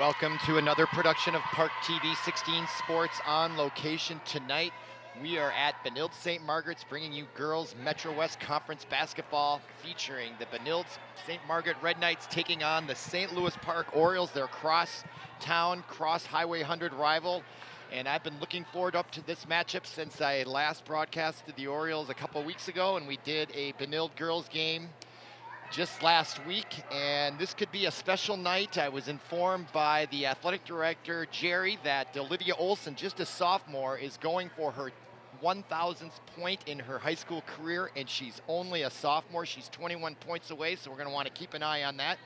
Welcome to another production of Park TV 16 Sports on location. Tonight we are at Benilde-St. Margaret's, bringing you girls Metro West Conference basketball, featuring the Benilde-St. Margaret Red Knights taking on the St. Louis Park Orioles, their cross-town, cross-highway 100 rival. And I've been looking forward up to this matchup since I last broadcasted the Orioles a couple weeks ago, and we did a Benilde girls game just last week, and this could be a special night. I was informed by the athletic director, Jerry, that Olivia Olson, just a sophomore, is going for her 1,000th point in her high school career, and she's only a sophomore. She's 21 points away, so we're going to want to keep an eye on that.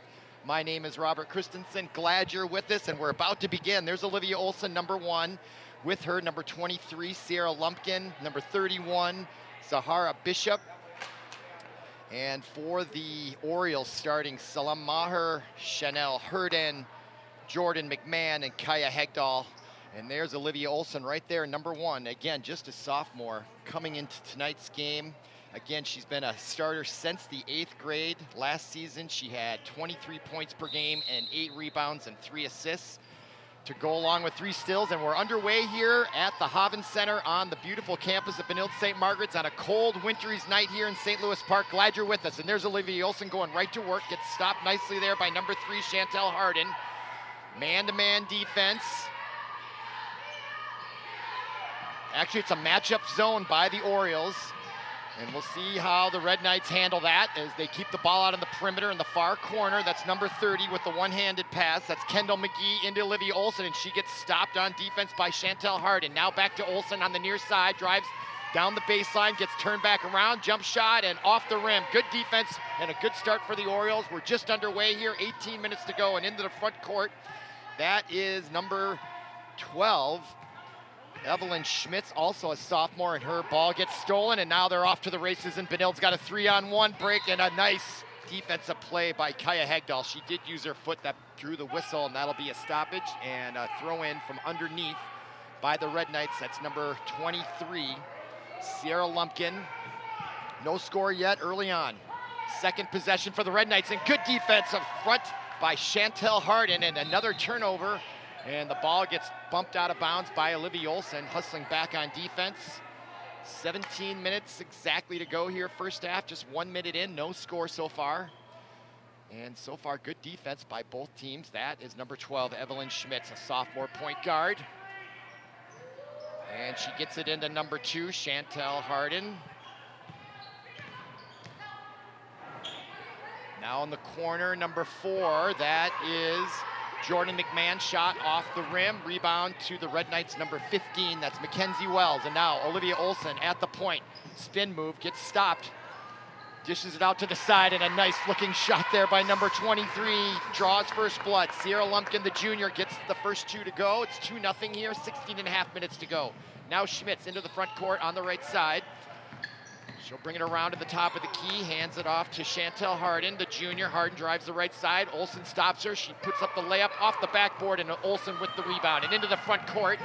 My name is Robert Christensen. Glad you're with us, and we're about to begin. There's Olivia Olson, number 1. With her, number 23, Sierra Lumpkin, number 31, Zahara Bishop. And for the Orioles, starting Salam Maher, Chanel Herden, Jordan McMahon, and Kaya Hegdahl. And there's Olivia Olson right there, number 1. Again, just a sophomore coming into tonight's game. Again, she's been a starter since the 8th grade. Last season, she had 23 points per game and 8 rebounds and 3 assists to go along with 3 steals. And we're underway here at the Hoven Center on the beautiful campus of Benilde-St. Margaret's on a cold winter's night here in St. Louis Park. Glad you're with us. And there's Olivia Olson going right to work. Gets stopped nicely there by number 3, Chantel Harden. Man-to-man defense. Actually, it's a matchup zone by the Orioles. And we'll see how the Red Knights handle that as they keep the ball out on the perimeter in the far corner. That's number 30 with the one-handed pass. That's Kendall McGee into Olivia Olson, and she gets stopped on defense by Chantel Harden. Now back to Olson on the near side, drives down the baseline, gets turned back around, jump shot, and off the rim. Good defense and a good start for the Orioles. We're just underway here, 18 minutes to go, and into the front court. That is number 12. Evelyn Schmitz, also a sophomore, and her ball gets stolen, and now they're off to the races, and Benilde's got a 3-on-1 break and a nice defensive play by Kaya Hegdahl. She did use her foot, that drew the whistle, and that'll be a stoppage and a throw in from underneath by the Red Knights. That's number 23, Sierra Lumpkin. No score yet early on. Second possession for the Red Knights, and good defense up front by Chantel Harden, and another turnover. And the ball gets bumped out of bounds by Olivia Olson, hustling back on defense. 17 minutes exactly to go here, first half, just 1 minute in, no score so far. And so far, good defense by both teams. That is number 12, Evelyn Schmitz, a sophomore point guard. And she gets it into number 2, Chantel Harden. Now in the corner, number 4, that is Jordan McMahon, shot off the rim, rebound to the Red Knights, number 15, that's Mackenzie Wells. And now Olivia Olson at the point, spin move, gets stopped, dishes it out to the side, and a nice looking shot there by number 23, draws first blood. Sierra Lumpkin, the junior, gets the first 2 to go. It's 2-0 here, 16.5 minutes to go. Now Schmitz into the front court on the right side. She'll bring it around to the top of the key, hands it off to Chantel Harden, the junior. Harden drives the right side. Olson stops her. She puts up the layup off the backboard, and Olson with the rebound and into the front court.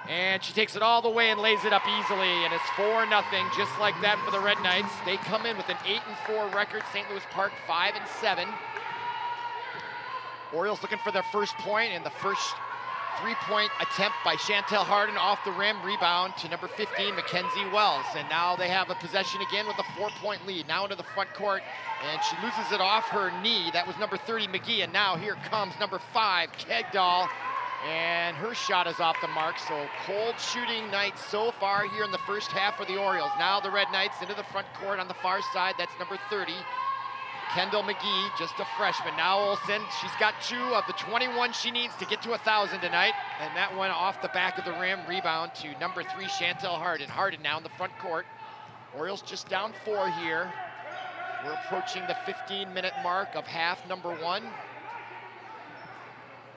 And she takes it all the way and lays it up easily, and it's 4-0, just like that for the Red Knights. They come in with an 8-4 record. St. Louis Park 5-7. Orioles looking for their first point, and the first 3-point attempt by Chantel Harden off the rim, rebound to number 15, Mackenzie Wells. And now they have a possession again with a 4-point lead. Now into the front court, and she loses it off her knee. That was number 30, McGee, and now here comes number 5, Hegdahl, and her shot is off the mark. So cold shooting night so far here in the first half for the Orioles. Now the Red Knights into the front court on the far side. That's number 30, Kendall McGee, just a freshman. Now Olson, she's got 2 of the 21 she needs to get to 1,000 tonight. And that one off the back of the rim, rebound to number 3, Chantel Harden. Harden now in the front court. Orioles just down 4 here. We're approaching the 15-minute mark of half number 1.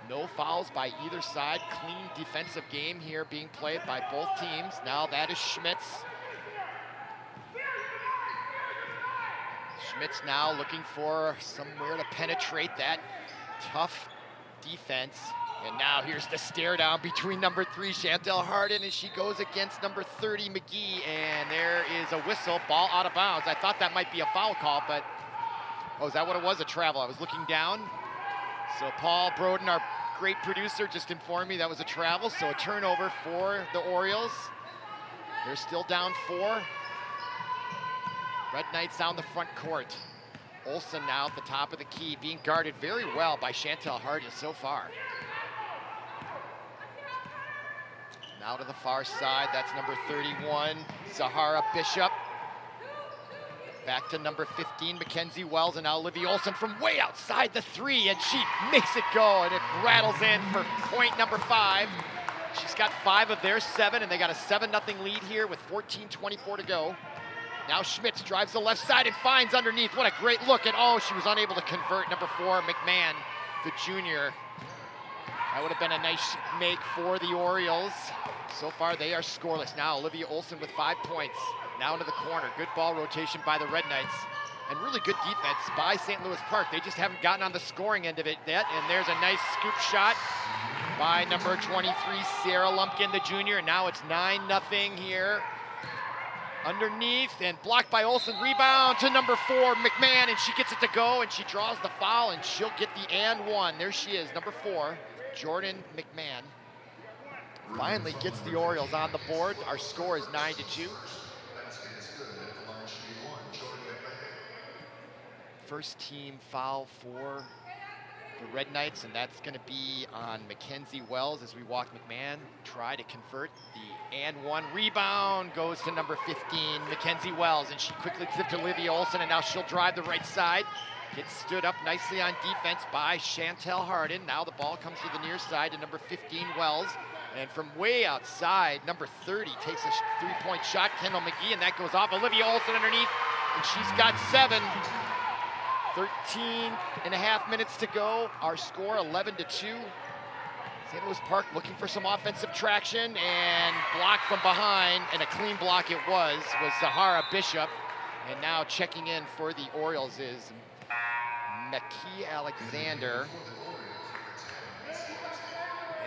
No fouls by either side. Clean defensive game here being played by both teams. Now that is Schmitz. Schmitz now looking for somewhere to penetrate that tough defense. And now here's the stare down between number 3, Chantel Harden, as she goes against number 30, McGee. And there is a whistle, ball out of bounds. I thought that might be a foul call, but, oh, is that what it was? A travel. I was looking down. So Paul Broden, our great producer just informed me that was a travel, so a turnover for the Orioles. They're still down 4. Red Knights down the front court. Olsen now at the top of the key, being guarded very well by Chantel Hardin so far. Now to the far side, that's number 31, Zahara Bishop. Back to number 15, Mackenzie Wells, and now Olivia Olsen from way outside the 3, and she makes it go, and it rattles in for point number 5. She's got 5 of their 7, and they got a 7-0 lead here with 14:24 to go. Now Schmitz drives the left side and finds underneath. What a great look, and oh, she was unable to convert. Number 4, McMahon, the junior. That would have been a nice make for the Orioles. So far, they are scoreless. Now Olivia Olsen with 5 points. Now into the corner. Good ball rotation by the Red Knights. And really good defense by St. Louis Park. They just haven't gotten on the scoring end of it yet. And there's a nice scoop shot by number 23, Sarah Lumpkin, the junior. And now it's 9-0 here. Underneath and blocked by Olsen. Rebound to number 4, McMahon, and she gets it to go, and she draws the foul, and she'll get the and 1. There she is, number 4, Jordan McMahon. Finally gets the Orioles on the board. Our score is 9-2. First team foul for the Red Knights, and that's going to be on Mackenzie Wells as we watch McMahon try to convert. The and 1 rebound goes to number 15, Mackenzie Wells, and she quickly gives it to Olivia Olsen, and now she'll drive the right side. Gets stood up nicely on defense by Chantel Hardin. Now the ball comes to the near side to number 15, Wells. And from way outside, number 30 takes a 3-point shot, Kendall McGee, and that goes off. Olivia Olsen underneath, and she's got 7. 13.5 minutes to go. Our score 11-2. St. Louis Park looking for some offensive traction and blocked from behind, and a clean block it was Zahara Bishop. And now checking in for the Orioles is Maki Alexander.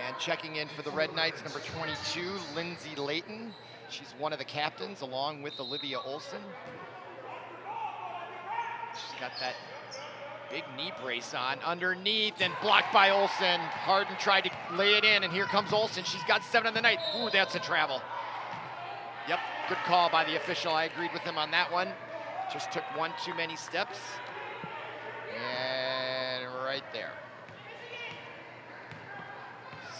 And checking in for the Red Knights, number 22, Lindsay Layton. She's one of the captains along with Olivia Olsen. She's got that big knee brace on underneath and blocked by Olsen. Hardin tried to lay it in, and here comes Olsen. She's got 7 on the night. Ooh, that's a travel. Yep, good call by the official. I agreed with him on that one. Just took 1 too many steps. And right there.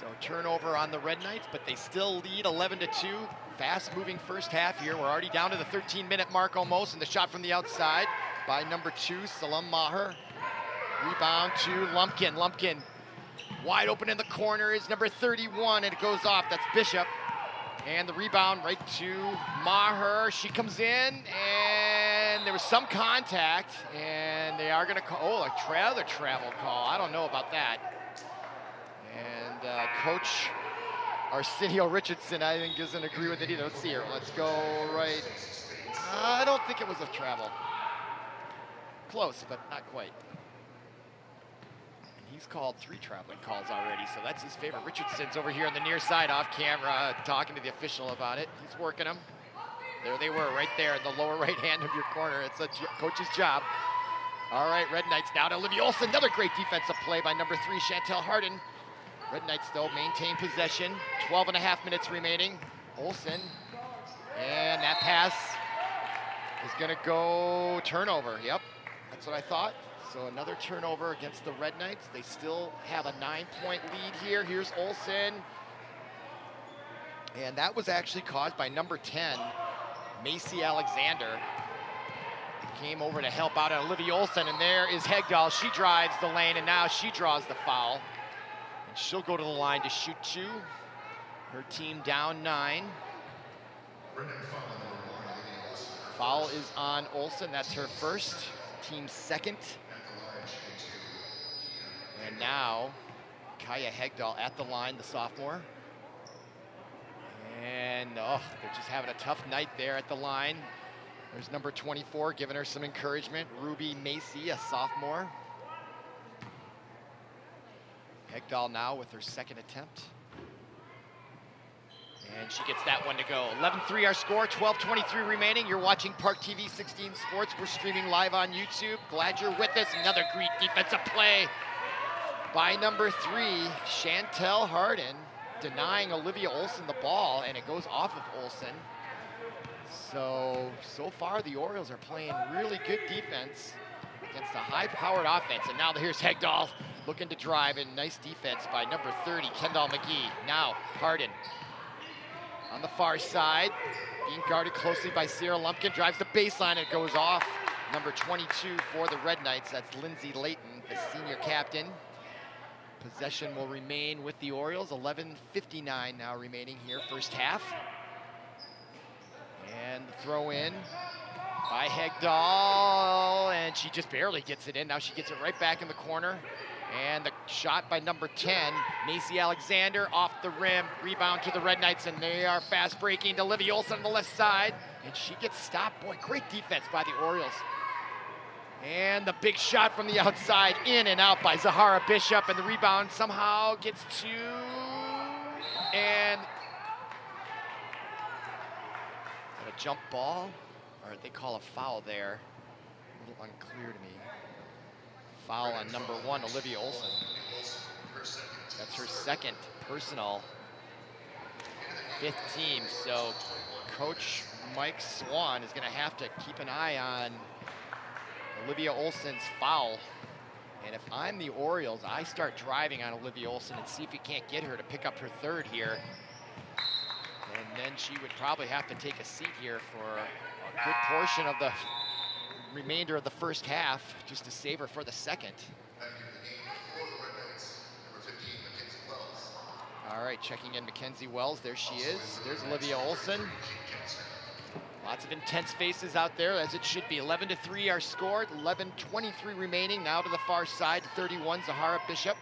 So turnover on the Red Knights, but they still lead 11-2. Fast-moving first half here. We're already down to the 13-minute mark almost, and the shot from the outside by number 2, Salam Maher. Rebound to Lumpkin. Lumpkin wide open in the corner is number 31, and it goes off. That's Bishop. And the rebound right to Maher. She comes in, and there was some contact, and they are going to call, another travel call. I don't know about that. And Coach Arsenio Richardson, I think, doesn't agree with it either. Let's see here. Let's go right. I don't think it was a travel. Close, but not quite. And he's called 3 traveling calls already, so that's his favorite. Richardson's over here on the near side off camera talking to the official about it. He's working them. There they were, right there in the lower right hand of your corner. It's a coach's job. All right, Red Knights now to Olivia Olsen. Another great defensive play by number 3, Chantel Hardin. Red Knights, though, maintain possession. 12.5 minutes remaining. Olsen, and that pass is going to go turnover. Yep, that's what I thought. So another turnover against the Red Knights. They still have a 9-point lead here. Here's Olsen. And that was actually caused by number 10, Macy Alexander. Came over to help out Olivia Olsen, and there is Hegdahl. She drives the lane, and now she draws the foul. And she'll go to the line to shoot 2. Her team down 9. Foul is on Olsen. That's her first, team's second. And now Kaya Hegdahl at the line, the sophomore. And they're just having a tough night there at the line. There's number 24 giving her some encouragement. Ruby Macy, a sophomore. Hegdahl now with her second attempt. And she gets that one to go. 11-3 our score, 12:23 remaining. You're watching ParkTV 16 Sports. We're streaming live on YouTube. Glad you're with us. Another great defensive play by number 3, Chantel Harden, denying Olivia Olson the ball, and it goes off of Olson. So far the Orioles are playing really good defense against a high-powered offense. And now here's Hegdahl looking to drive, and nice defense by number 30, Kendall McGee. Now Harden on the far side, being guarded closely by Sierra Lumpkin, drives the baseline, and it goes off. Number 22 for the Red Knights, that's Lindsay Layton, the senior captain. Possession will remain with the Orioles, 11:59 now remaining here, first half. And the throw in by Hegdahl, and she just barely gets it in. Now she gets it right back in the corner. And the shot by number 10, Macy Alexander, off the rim, rebound to the Red Knights, and they are fast breaking to Olivia Olson on the left side, and she gets stopped. Boy, great defense by the Orioles. And the big shot from the outside, in and out by Zahara Bishop, and the rebound somehow gets to, and a jump ball, or they call a foul there. A little unclear to me. Foul on number 1, Olivia Olson. That's her second personal, 5th team. So Coach Mike Swan is going to have to keep an eye on Olivia Olson's foul. And if I'm the Orioles, I start driving on Olivia Olson and see if you can't get her to pick up her 3rd here. And then she would probably have to take a seat here for a good portion of the remainder of the first half, just to save her for the second. All right, checking in Mackenzie Wells. There she is. There's Olivia Olson. Lots of intense faces out there, as it should be. 11-3 our score, 11:23 remaining. Now to the far side, 31, Zahara Bishop.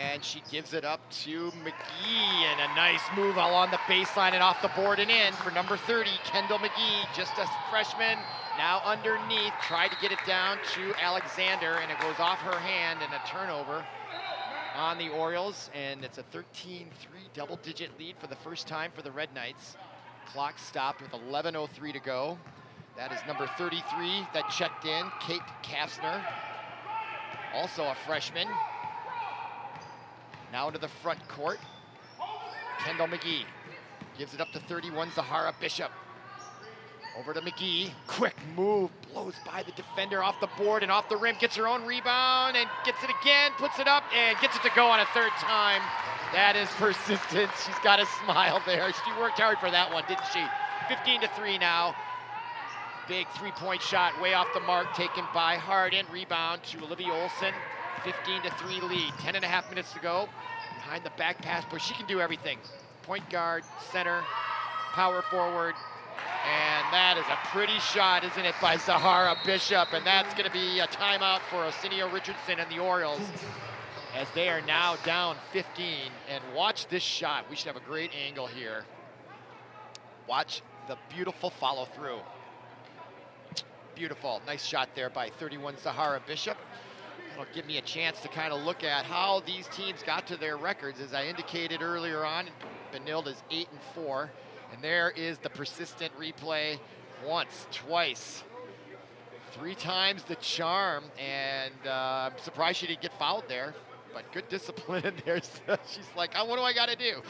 And she gives it up to McGee, and a nice move along the baseline and off the board and in for number 30, Kendall McGee, just a freshman, now underneath, tried to get it down to Alexander, and it goes off her hand, and a turnover on the Orioles, and it's a 13-3 double-digit lead for the first time for the Red Knights. Clock stopped with 11:03 to go. That is number 33 that checked in, Kate Kastner, also a freshman. Now to the front court, Kendall McGee gives it up to 31, Zahara Bishop. Over to McGee, quick move, blows by the defender off the board and off the rim, gets her own rebound and gets it again, puts it up and gets it to go on a 3rd time. That is persistence. She's got a smile there. She worked hard for that one, didn't she? 15-3 now. Big 3-point shot, way off the mark, taken by Harden. Rebound to Olivia Olson. 15-3 lead, 10.5 minutes to go. Behind the back pass, but she can do everything. Point guard, center, power forward, and that is a pretty shot, isn't it, by Zahara Bishop, and that's gonna be a timeout for Arsenio Richardson and the Orioles, as they are now down 15, and watch this shot. We should have a great angle here. Watch the beautiful follow through. Beautiful, nice shot there by 31 Zahara Bishop. It'll give me a chance to kind of look at how these teams got to their records. As I indicated earlier on, Benilde is 8-4, and there is the persistent replay. Once, twice, 3 times the charm, and I'm surprised she didn't get fouled there, but good discipline in there. She's like, oh, what do I got to do?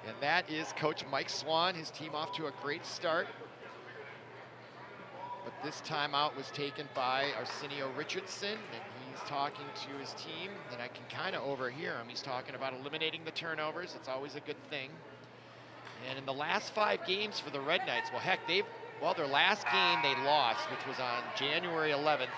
And that is Coach Mike Swan, his team off to a great start. But this timeout was taken by Arsenio Richardson, and he's talking to his team, and I can kind of overhear him. He's talking about eliminating the turnovers. It's always a good thing. And in the last 5 games for the Red Knights, well, heck, their last game they lost, which was on January 11th.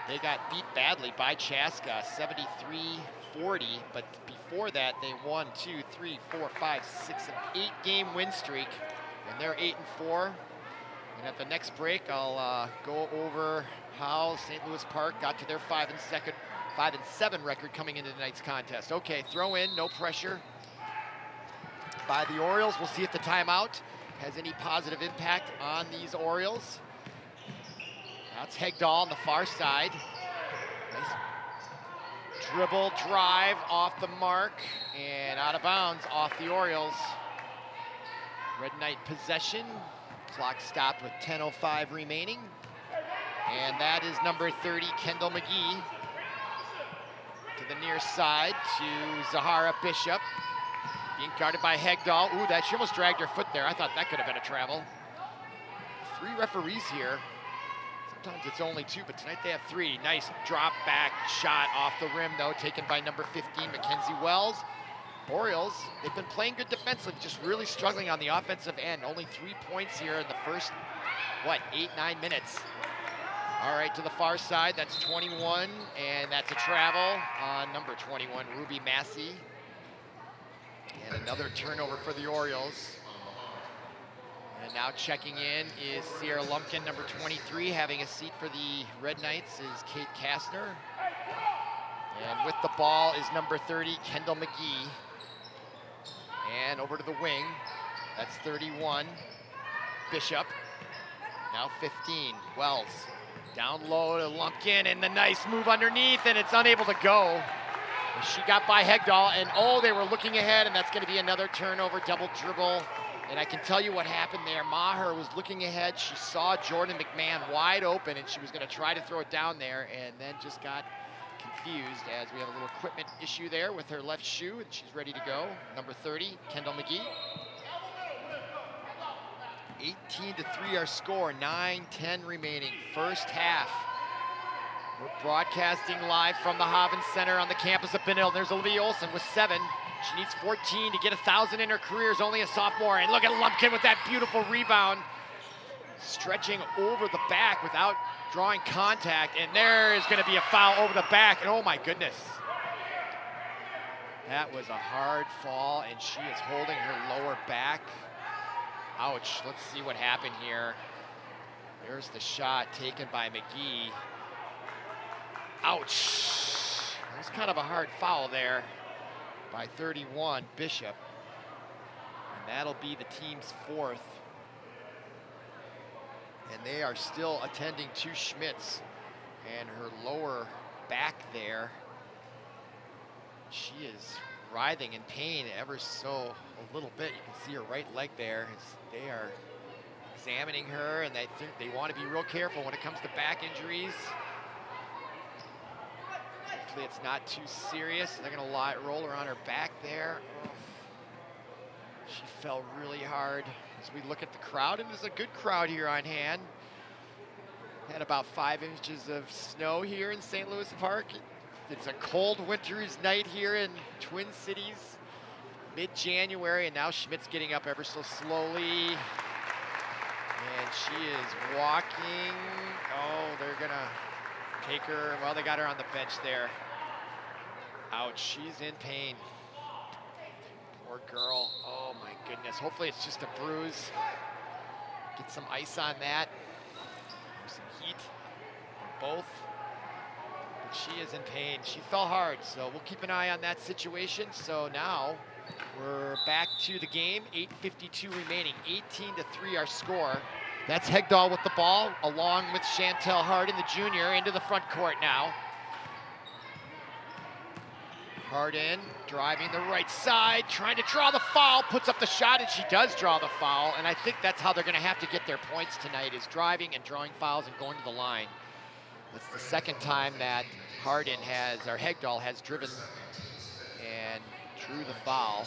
They got beat badly by Chaska, 73-40, but before that, they won 2, 3, 4, 5, 6, an 8-game win streak, and they're 8-4. And at the next break, I'll go over how St. Louis Park got to their 5-7 record coming into tonight's contest. Okay, throw in, no pressure by the Orioles. We'll see if the timeout has any positive impact on these Orioles. That's Hegdahl on the far side. Nice dribble, drive off the mark, and out of bounds off the Orioles. Red Knight possession. Clock stopped with 10:05 remaining. And that is number 30, Kendall McGee. To the near side to Zahara Bishop. Being guarded by Hegdahl. Ooh, she almost dragged her foot there. I thought that could have been a travel. 3 referees here. Sometimes it's only 2, but tonight they have 3. Nice drop back shot off the rim, though, taken by number 15, Mackenzie Wells. Orioles, they've been playing good defensively, just really struggling on the offensive end. Only 3 points here in the first, 8-9 minutes. All right, to the far side, that's 21, and that's a travel on number 21, Ruby Massey. And another turnover for the Orioles. And now checking in is Sierra Lumpkin, number 23. Having a seat for the Red Knights is Kate Kastner. And with the ball is number 30, Kendall McGee. And over to the wing, that's 31, Bishop. Now 15, Wells. Down low to Lumpkin, and the nice move underneath, and it's unable to go. She got by Hegdahl, and they were looking ahead, and that's going to be another turnover, double dribble. And I can tell you what happened there. Maher was looking ahead. She saw Jordan McMahon wide open, and she was going to try to throw it down there, and then just got confused as we have a little equipment issue there with her left shoe, and she's ready to go. Number 30, Kendall McGee. 18-3 our score, 9:10 remaining, first half. We're broadcasting live from the Hoven Center on the campus of Benilde. There's Olivia Olsen with 7. She needs 14 to get 1,000 in her career as only a sophomore. And look at Lumpkin with that beautiful rebound. Stretching over the back without drawing contact. And there is going to be a foul over the back. And oh my goodness. That was a hard fall, and she is holding her lower back. Ouch, let's see what happened here. There's the shot taken by McGee. Ouch. That was kind of a hard foul there by 31, Bishop. And that'll be the team's 4th. And they are still attending to Schmitz and her lower back there. She is writhing in pain ever so a little bit. You can see her right leg there. They are examining her, and they think they want to be real careful when it comes to back injuries. Hopefully it's not too serious. They're going to roll her on her back there. Oh. She fell really hard. As we look at the crowd, and there's a good crowd here on hand. Had about 5 inches of snow here in St. Louis Park. It's a cold winter's night here in Twin Cities, mid-January, and now Schmidt's getting up ever so slowly. And she is walking. Oh, they're gonna take her. Well, they got her on the bench there. Ouch, she's in pain. Poor girl. Oh my goodness. Hopefully it's just a bruise. Get some ice on that. Some heat on both. But she is in pain. She fell hard, so we'll keep an eye on that situation. So now we're back to the game. 8:52 remaining. 18-3 our score. That's Hegdahl with the ball, along with Chantel Hardin, the junior, into the front court now. Hardin driving the right side, trying to draw the foul, puts up the shot, and she does draw the foul. And I think that's how they're going to have to get their points tonight, is driving and drawing fouls and going to the line. That's the second time that Hegdahl has driven and drew the foul.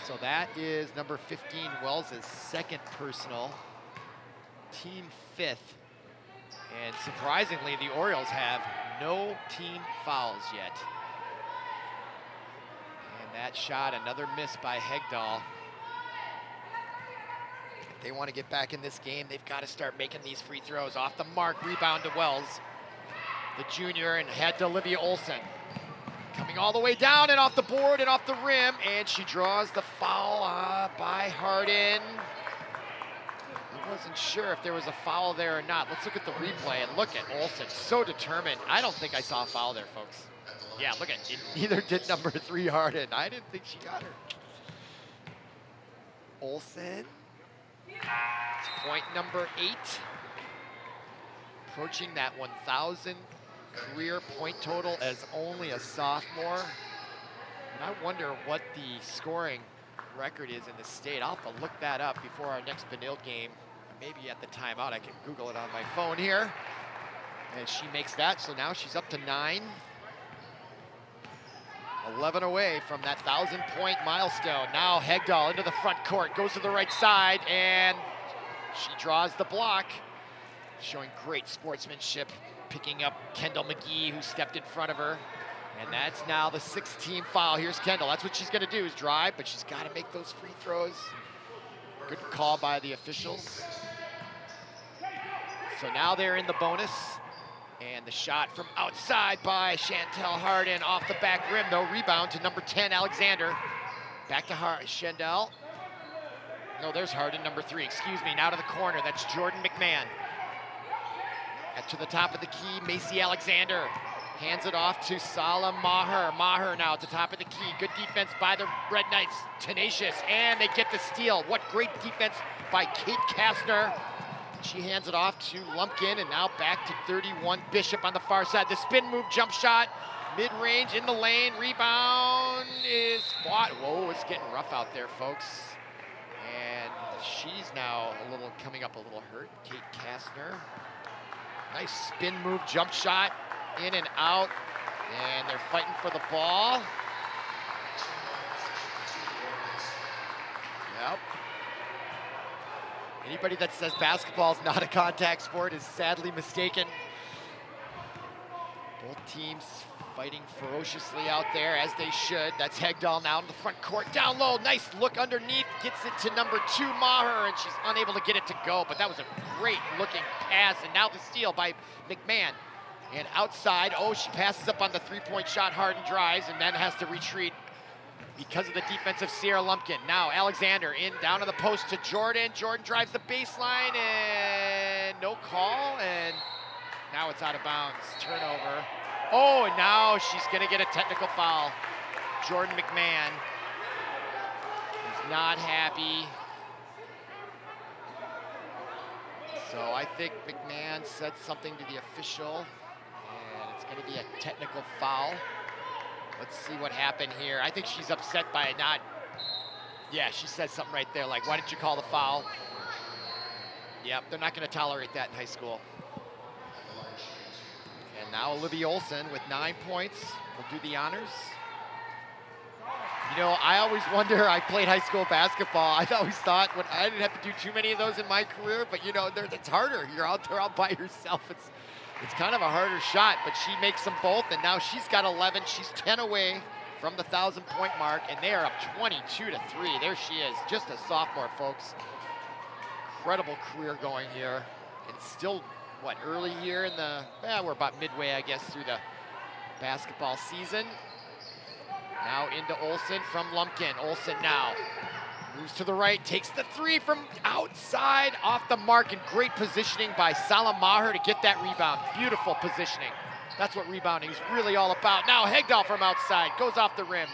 So that is number 15, Wells' second personal, team 5th. And surprisingly, the Orioles have no team fouls yet. And that shot, another miss by Hegdahl. If they want to get back in this game, they've got to start making these free throws. Off the mark, rebound to Wells, the junior, and head to Olivia Olsen. Coming all the way down and off the board and off the rim, and she draws the foul by Hardin. I wasn't sure if there was a foul there or not. Let's look at the replay and look at Olsen, so determined. I don't think I saw a foul there, folks. Yeah, look at it. Neither did number 3 Hardin. I didn't think she got her. Olsen, it's point number 8. Approaching that 1,000 career point total as only a sophomore. And I wonder what the scoring record is in the state. I'll have to look that up before our next Benilde game. maybe at the timeout. I can Google it on my phone here. And she makes that, so now she's up to 9. 11 away from that 1,000-point milestone. Now Hegdahl into the front court, goes to the right side, and she draws the block, showing great sportsmanship, picking up Kendall McGee, who stepped in front of her. And that's now the 6th-team foul. Here's Kendall. That's what she's going to do, is drive, but she's got to make those free throws. Good call by the officials. So now they're in the bonus. And the shot from outside by Chantel Hardin off the back rim, though. Rebound to number 10, Alexander. Back to Chandel. No, there's Hardin, number 3. Excuse me, now to the corner. That's Jordan McMahon. And to the top of the key, Macy Alexander. Hands it off to Salah Maher. Maher now at the top of the key. Good defense by the Red Knights. Tenacious, and they get the steal. What great defense by Kate Kastner. She hands it off to Lumpkin, and now back to 31, Bishop on the far side. The spin move jump shot, mid-range in the lane. Rebound is fought. Whoa, it's getting rough out there, folks. And she's now coming up a little hurt, Kate Kastner. Nice spin move jump shot, in and out. And they're fighting for the ball. Yep. Anybody that says basketball is not a contact sport is sadly mistaken. Both teams fighting ferociously out there, as they should. That's Hegdahl now in the front court, down low. Nice look underneath, gets it to number 2, Maher, and she's unable to get it to go. But that was a great looking pass, and now the steal by McMahon. And outside, she passes up on the 3-point shot. Hardin drives and then has to retreat because of the defensive Sierra Lumpkin. Now Alexander in, down to the post to Jordan. Jordan drives the baseline, and no call, and now it's out of bounds. Turnover. Oh, and now she's gonna get a technical foul. Jordan McMahon is not happy. So I think McMahon said something to the official, and it's gonna be a technical foul. Let's see what happened here. I think she's upset by it not. Yeah, she said something right there, like, why didn't you call the foul? Yep, they're not gonna tolerate that in high school. And now Olivia Olson with 9 points will do the honors. You know, I always wonder, I played high school basketball. I always thought, I didn't have to do too many of those in my career, but you know, it's harder. You're out there all by yourself. It's kind of a harder shot, but she makes them both, and now she's got 11. She's 10 away from the 1,000-point mark, and they are up 22-3. There she is, just a sophomore, folks. Incredible career going here, and still, early here in the, we're about midway, I guess, through the basketball season. Now into Olson from Lumpkin. Olson now moves to the right, takes the 3 from outside, off the mark, and great positioning by Salah Maher to get that rebound. Beautiful positioning. That's what rebounding is really all about. Now Hegdahl from outside, goes off the rim.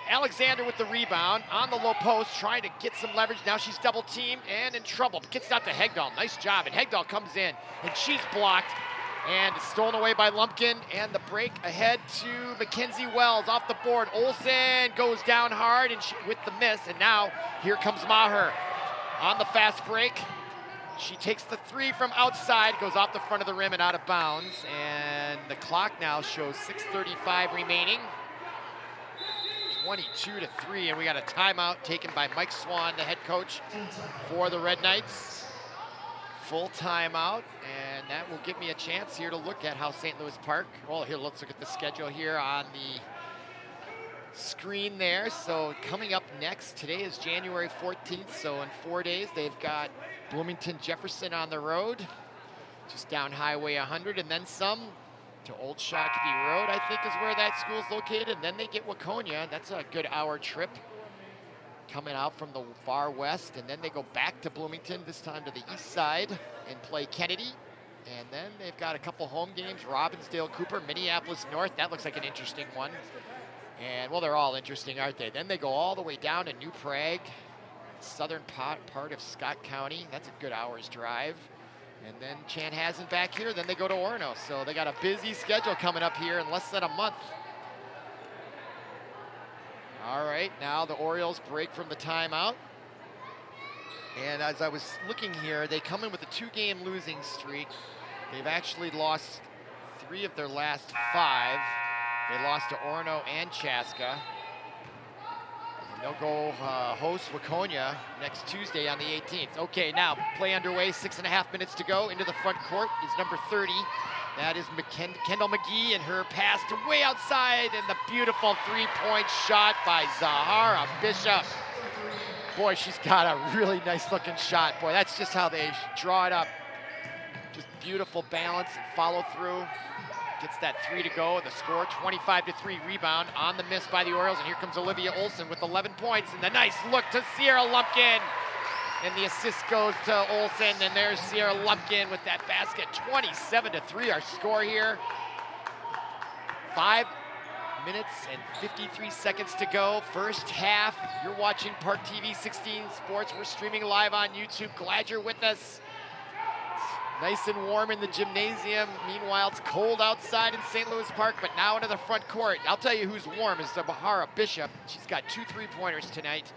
Alexander with the rebound on the low post, trying to get some leverage. Now she's double teamed and in trouble. Gets out to Hegdahl, nice job. And Hegdahl comes in, and she's blocked. And stolen away by Lumpkin, and the break ahead to Mackenzie Wells off the board. Olson goes down hard and with the miss, and now here comes Maher on the fast break. She takes the 3 from outside, goes off the front of the rim and out of bounds, and the clock now shows 6:35 remaining. 22-3, and we got a timeout taken by Mike Swan, the head coach for the Red Knights. Full timeout, and that will give me a chance here to look at how St. Louis Park, well, here, let's look at the schedule here on the screen there. So coming up next, today is January 14th, so in 4 days, they've got Bloomington Jefferson on the road, just down Highway 100, and then some to Old Shakopee Road, I think is where that school's located, and then they get Waconia. That's a good hour trip coming out from the far west, and then they go back to Bloomington, this time to the east side, and play Kennedy. And then they've got a couple home games, Robbinsdale, Cooper, Minneapolis North. That looks like an interesting one. And, well, they're all interesting, aren't they? Then they go all the way down to New Prague, southern part of Scott County. That's a good hour's drive. And then Chanhassen back here, then they go to Orono. So they got a busy schedule coming up here in less than a month. All right, now the Orioles break from the timeout. And as I was looking here, they come in with a 2-game losing streak. They've actually lost 3 of their last 5. They lost to Orono and Chaska. And they'll go host Waconia next Tuesday on the 18th. Okay, now play underway, 6.5 minutes to go. Into the front court is number 30. That is Kendall McGee, and her pass to way outside, and the beautiful 3-point shot by Zahara Bishop. Boy, she's got a really nice looking shot. Boy, that's just how they draw it up. Just beautiful balance and follow through. Gets that 3 to go. The score, 25-3 rebound on the miss by the Orioles. And here comes Olivia Olson with 11 points. And the nice look to Sierra Lumpkin. And the assist goes to Olson. And there's Sierra Lumpkin with that basket. 27-3 our score here. 5 minutes and 53 seconds to go. First half. You're watching ParkTV 16 Sports. We're streaming live on YouTube. Glad you're with us. Nice and warm in the gymnasium. Meanwhile, it's cold outside in St. Louis Park, but now into the front court. I'll tell you who's warm is Zahara Bishop. She's got 2 3-pointers tonight.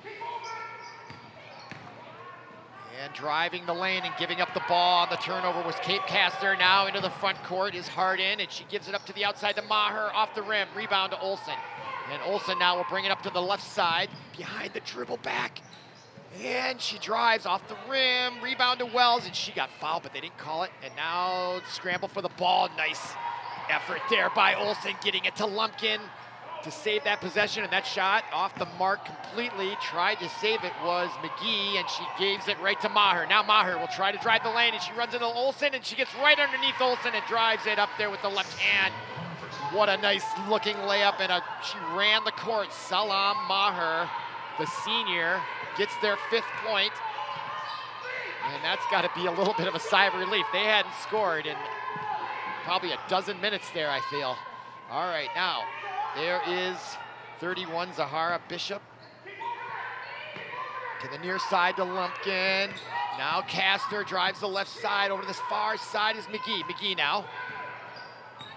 And driving the lane and giving up the ball on the turnover was Kate Castor. Now into the front court is Hardin, and she gives it up to the outside to Maher, off the rim. Rebound to Olson. And Olson now will bring it up to the left side, behind the dribble back. And she drives off the rim, rebound to Wells, and she got fouled, but they didn't call it. And now scramble for the ball. Nice effort there by Olson, getting it to Lumpkin to save that possession. And that shot off the mark completely. Tried to save it was McGee, and she gives it right to Maher. Now Maher will try to drive the lane, and she runs into Olson, and she gets right underneath Olson and drives it up there with the left hand. What a nice looking layup, and she ran the court. Salam Maher, the senior, gets their 5th point. And that's got to be a little bit of a sigh of relief. They hadn't scored in probably a dozen minutes there, I feel. All right, now there is 31, Zahara Bishop. To the near side to Lumpkin. Now Castor drives the left side. Over to this far side is McGee. McGee now.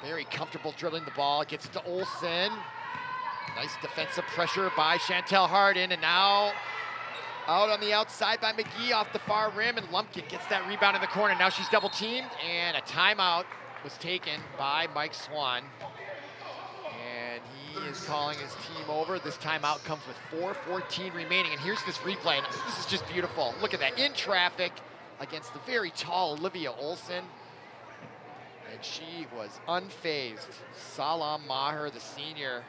Very comfortable dribbling the ball. Gets it to Olson. Nice defensive pressure by Chantel Hardin. And now out on the outside by McGee off the far rim, and Lumpkin gets that rebound in the corner. Now she's double teamed, and a timeout was taken by Mike Swan. And he is calling his team over. This timeout comes with 4:14 remaining, and here's this replay. And this is just beautiful. Look at that, in traffic against the very tall Olivia Olson. And she was unfazed. Salam Maher, the senior,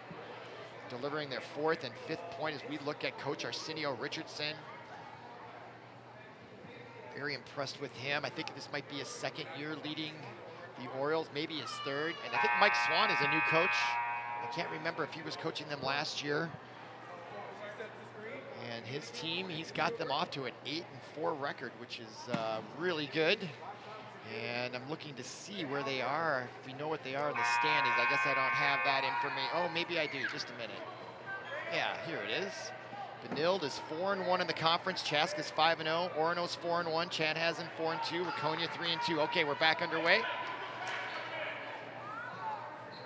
delivering their 4th and 5th point as we look at Coach Arsenio Richardson. Very impressed with him. I think this might be his 2nd year leading the Orioles, maybe his 3rd. And I think Mike Swan is a new coach. I can't remember if he was coaching them last year. And his team, he's got them off to an 8-4 record, which is really good. And I'm looking to see where they are, if we know what they are in the standings. I guess I don't have that information. Oh, maybe I do, just a minute. Yeah, here it is. Benilde is 4-1 in the conference. Chaska's 5-0. Orono's 4-1. Chanhassen 4-2. Waconia 3-2. Okay, we're back underway.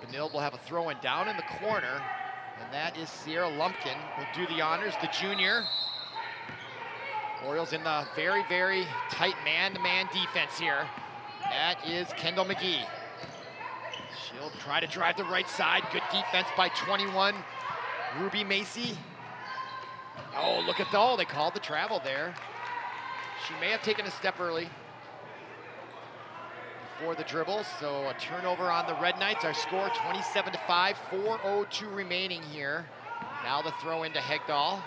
Benilde will have a throw-in down in the corner, and that is Sierra Lumpkin will do the honors, the junior. Orioles in the very, very tight man-to-man defense here. That is Kendall McGee. She'll try to drive the right side. Good defense by 21. Ruby Macy. Oh, look at they called the travel there. She may have taken a step early before the dribble, so a turnover on the Red Knights. Our score 27-5, 4:02 remaining here. Now the throw into Hegdahl.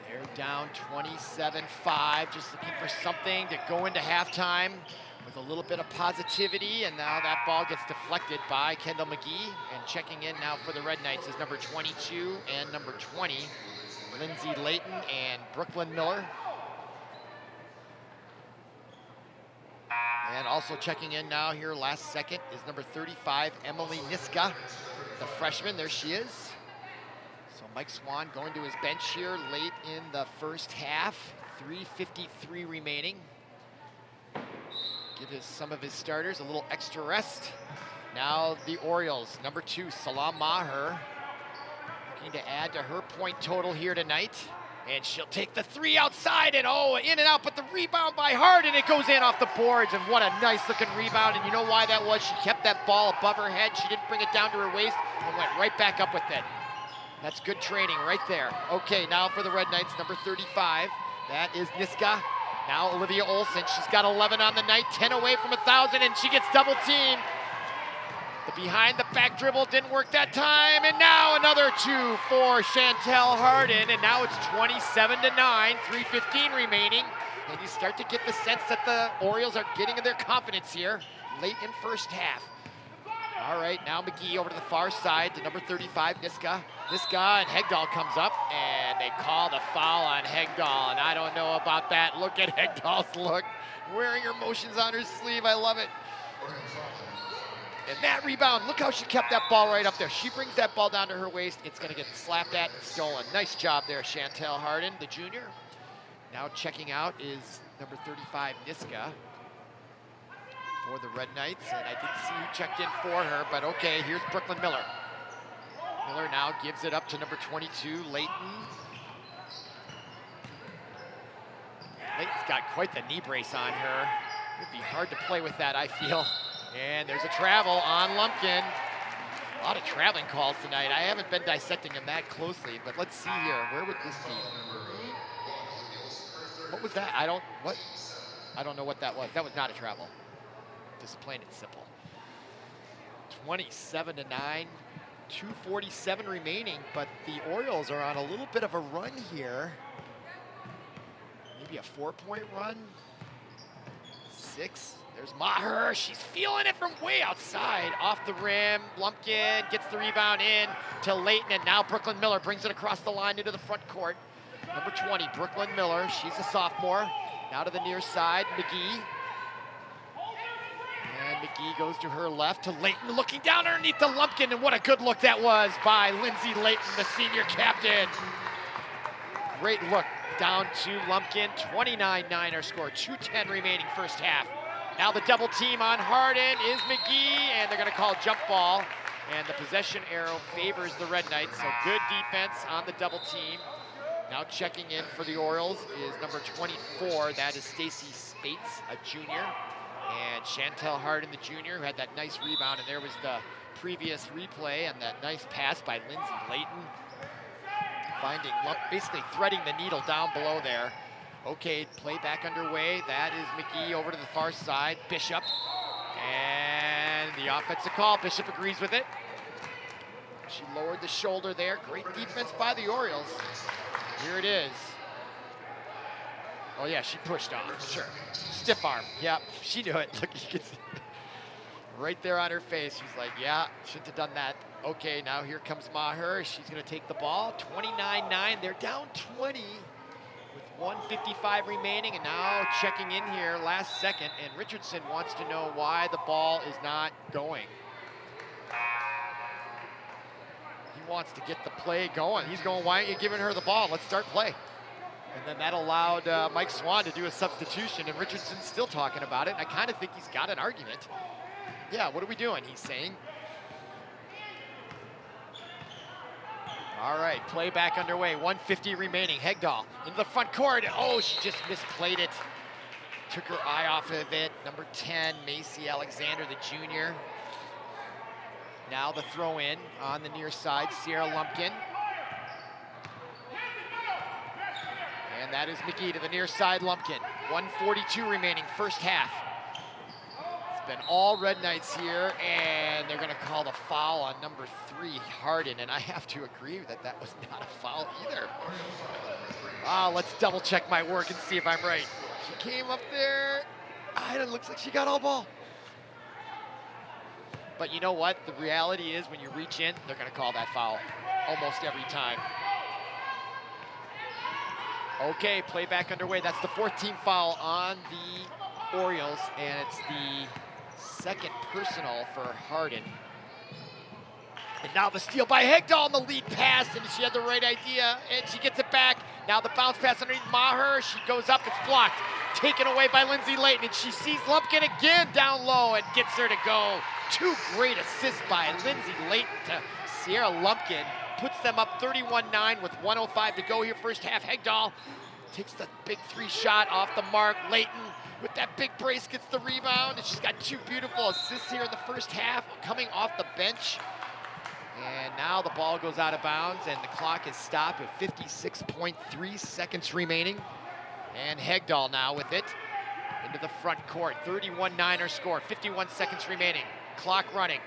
They're down 27-5, just looking for something to go into halftime with a little bit of positivity, and now that ball gets deflected by Kendall McGee, and checking in now for the Red Knights is number 22 and number 20, Lindsay Layton and Brooklyn Miller. And also checking in now here last second is number 35, Emily Niska, the freshman. There she is. So Mike Swan going to his bench here late in the first half. 3:53 remaining. Give some of his starters a little extra rest. Now the Orioles, number 2, Salam Maher, looking to add to her point total here tonight. And she'll take the three outside and in and out, but the rebound by Harden, it goes in off the boards, and what a nice looking rebound. And you know why that was? She kept that ball above her head. She didn't bring it down to her waist and went right back up with it. That's good training right there. Okay, now for the Red Knights, number 35. That is Niska. Now Olivia Olsen, she's got 11 on the night, 10 away from 1,000, and she gets double teamed. The behind the back dribble didn't work that time, and now another two for Chantel Harden, and now it's 27-9, 3:15 remaining, and you start to get the sense that the Orioles are getting their confidence here late in first half. All right, now McGee over to the far side to number 35, Niska. Niska, and Hegdahl comes up, and they call the foul on Hegdahl, and I don't know about that. Look at Hegdahl's look, wearing her motions on her sleeve. I love it. And that rebound, look how she kept that ball right up there. She brings that ball down to her waist. It's going to get slapped at and stolen. Nice job there, Chantel Harden, the junior. Now checking out is number 35, Niska, for the Red Knights. And I didn't see who checked in for her, but okay, here's Brooklyn Miller. Miller now gives it up to number 22, Layton. Layton's got quite the knee brace on her. It'd be hard to play with that, I feel. And there's a travel on Lumpkin. A lot of traveling calls tonight. I haven't been dissecting them that closely, but let's see here. Where would this be? What was that? I don't know what that was. That was not a travel. Just plain and simple. 27-9, 2:47 remaining, but the Orioles are on a little bit of a run here. Maybe a 4-point run. 6. There's Maher, she's feeling it from way outside, off the rim. Lumpkin gets the rebound in to Layton, and now Brooklyn Miller brings it across the line into the front court. Number 20, Brooklyn Miller, she's a sophomore. Now to the near side, McGee. And McGee goes to her left to Layton, looking down underneath the Lumpkin, and what a good look that was by Lindsay Layton, the senior captain. Great look down to Lumpkin, 29-9 our score, 2:10 remaining first half. Now the double team on Harden is McGee, and they're going to call jump ball. And the possession arrow favors the Red Knights, so good defense on the double team. Now checking in for the Orioles is number 24. That is Stacy Spates, a junior. And Chantel Harden, the junior, who had that nice rebound. And there was the previous replay and that nice pass by Lindsay Layton. Finding, basically threading the needle down below there. Okay, play back underway. That is McGee over to the far side. Bishop. And the offensive call. Bishop agrees with it. She lowered the shoulder there. Great defense by the Orioles. Here it is. Oh yeah, she pushed off. Sure. Stiff arm. Yep, she knew it. Look, you can see right there on her face. She's like, yeah, shouldn't have done that. Okay, now here comes Maher. She's going to take the ball. 29-9. They're down 20. With 1:55 remaining, and now checking in here last second, and Richardson wants to know why the ball is not going. He wants to get the play going. He's going, why aren't you giving her the ball? Let's start play. And then that allowed Mike Swan to do a substitution, and Richardson's still talking about it. I kind of think he's got an argument. Yeah, what are we doing, he's saying. All right, play back underway, 1:50 remaining. Hegdahl into the front court. Oh, she just misplayed it. Took her eye off of it. Number 10, Macy Alexander, the junior. Now the throw in on the near side, Sierra Lumpkin. And that is McGee to the near side, Lumpkin. 1:42 remaining, first half. It's been all Red Knights here, and they're gonna call the foul on number 3, Harden, and I have to agree that that was not a foul either. Let's double check my work and see if I'm right. She came up there, it looks like she got all ball. But you know what? The reality is when you reach in, they're gonna call that foul almost every time. Okay, play back underway. That's the 4th team foul on the Orioles, and it's the second personal for Harden. And now the steal by Hegdahl on the lead pass, and she had the right idea, and she gets it back. Now the bounce pass underneath Maher. She goes up, it's blocked. Taken away by Lindsay Layton, and she sees Lumpkin again down low and gets her to go. 2 great assists by Lindsay Layton to Sierra Lumpkin. puts them up 31-9 with 1:05 to go here first half. Hegdahl takes the big three shot off the mark. Leighton with that big brace gets the rebound, and she's got 2 beautiful assists here in the first half coming off the bench. And now the ball goes out of bounds, and the clock is stopped with 56.3 seconds remaining. And Hegdahl now with it into the front court. 31-9 our score, 51 seconds remaining. Clock running.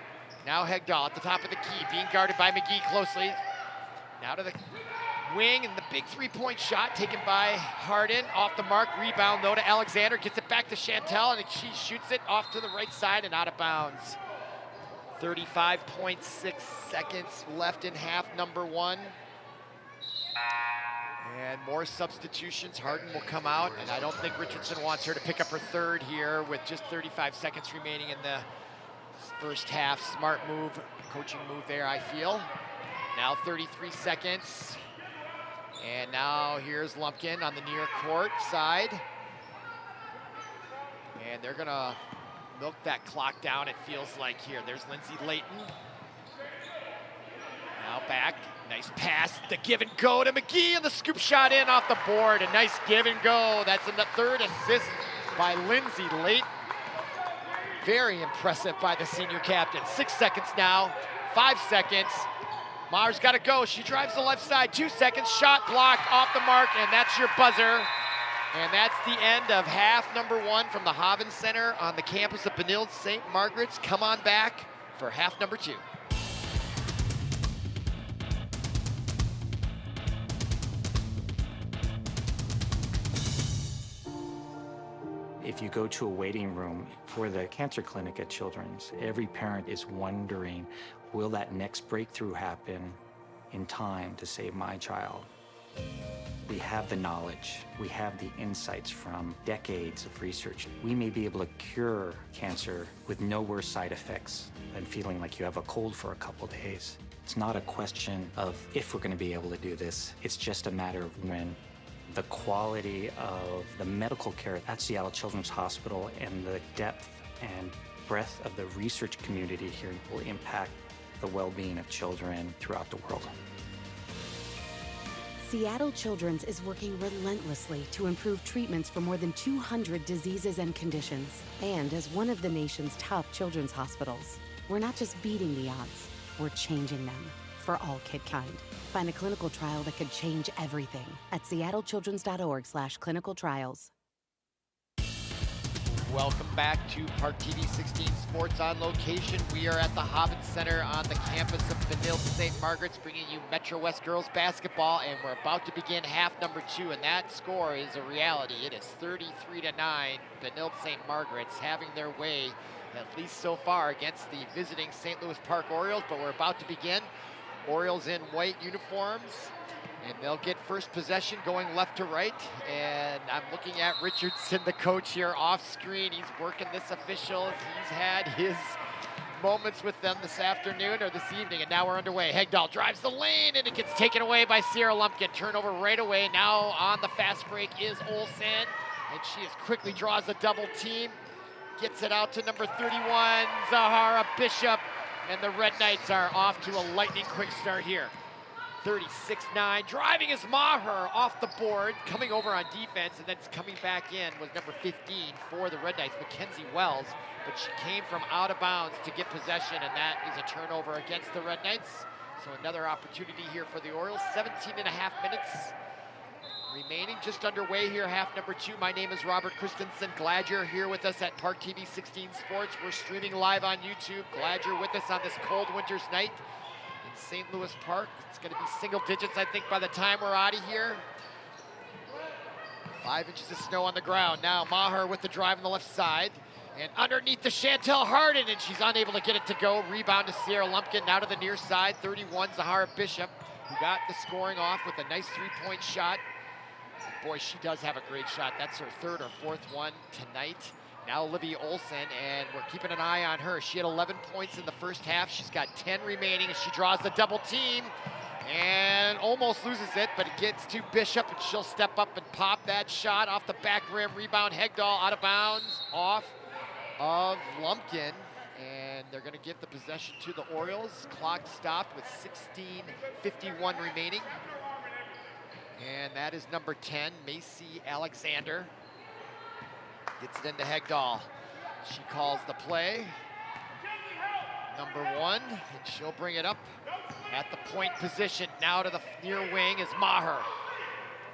Now Hegdahl at the top of the key, being guarded by McGee closely. Now to the wing, and the big three-point shot taken by Hardin. Off the mark, rebound though to Alexander. Gets it back to Chantel, and she shoots it off to the right side and out of bounds. 35.6 seconds left in half number 1. And more substitutions. Hardin will come out, and I don't think Richardson wants her to pick up her third here with just 35 seconds remaining in the first half. Smart move, coaching move there, I feel. Now 33 seconds. And now here's Lumpkin on the near court side. And they're gonna milk that clock down, it feels like here. There's Lindsay Leighton. Now back, nice pass, the give and go to McGee, and the scoop shot in off the board. A nice give and go. That's the third assist by Lindsay Leighton. Very impressive by the senior captain. 6 seconds now, 5 seconds. Maher's got to go. She drives the left side. 2 seconds. Shot blocked off the mark, and that's your buzzer. And that's the end of half number 1 from the Hoven Center on the campus of Benilde-St. Margaret's. Come on back for half number 2. If you go to a waiting room for the cancer clinic at Children's, every parent is wondering, will that next breakthrough happen in time to save my child? We have the knowledge, we have the insights from decades of research. We may be able to cure cancer with no worse side effects than feeling like you have a cold for a couple days. It's not a question of if we're going to be able to do this, it's just a matter of when. The quality of the medical care at Seattle Children's Hospital and the depth and breadth of the research community here will impact the well-being of children throughout the world. Seattle Children's is working relentlessly to improve treatments for more than 200 diseases and conditions. And as one of the nation's top children's hospitals, we're not just beating the odds, we're changing them for all kid kind. Find a clinical trial that could change everything at seattlechildrens.org/clinical trials. Welcome back to ParkTV 16 Sports on Location. We are at the Hoven Center on the campus of Benilde-St. Margaret's, bringing you Metro West girls basketball, and we're about to begin half number 2, and that score is a reality. It is 33-9. Benilde-St. Margaret's having their way, at least so far, against the visiting St. Louis Park Orioles, but we're about to begin. Orioles in white uniforms, and they'll get first possession going left to right. And I'm looking at Richardson, the coach here off screen. He's working this official. He's had his moments with them this afternoon or this evening, and now we're underway. Hegdahl drives the lane, and it gets taken away by Sierra Lumpkin. Turnover right away. Now on the fast break is Olsen, and she quickly draws a double team. Gets it out to number 31, Zahara Bishop. And the Red Knights are off to a lightning quick start here. 36-9, driving is Maher off the board, coming over on defense, and then coming back in was number 15 for the Red Knights, Mackenzie Wells, but she came from out of bounds to get possession, and that is a turnover against the Red Knights. So another opportunity here for the Orioles. 17.5 minutes remaining, just underway here, half number 2. My name is Robert Christensen. Glad you're here with us at ParkTV 16 Sports. We're streaming live on YouTube. Glad you're with us on this cold winter's night in St. Louis Park. It's going to be single digits, I think, by the time we're out of here. 5 inches of snow on the ground. Now Maher with the drive on the left side. And underneath the Chantel Hardin, and she's unable to get it to go. Rebound to Sierra Lumpkin, now to the near side. 31, Zahara Bishop, who got the scoring off with a nice three-point shot. Boy, she does have a great shot. That's her third or fourth one tonight. Now Olivia Olsen, and we're keeping an eye on her. She had 11 points in the first half. She's got 10 remaining, and she draws the double team and almost loses it, but it gets to Bishop, and she'll step up and pop that shot off the back rim. Rebound, Hegdahl out of bounds, off of Lumpkin, and they're going to give the possession to the Orioles. Clock stopped with 16:51 remaining. And that is number 10, Macy Alexander. Gets it into Hegdahl. She calls the play. Number 1, and she'll bring it up at the point position. Now to the near wing is Maher.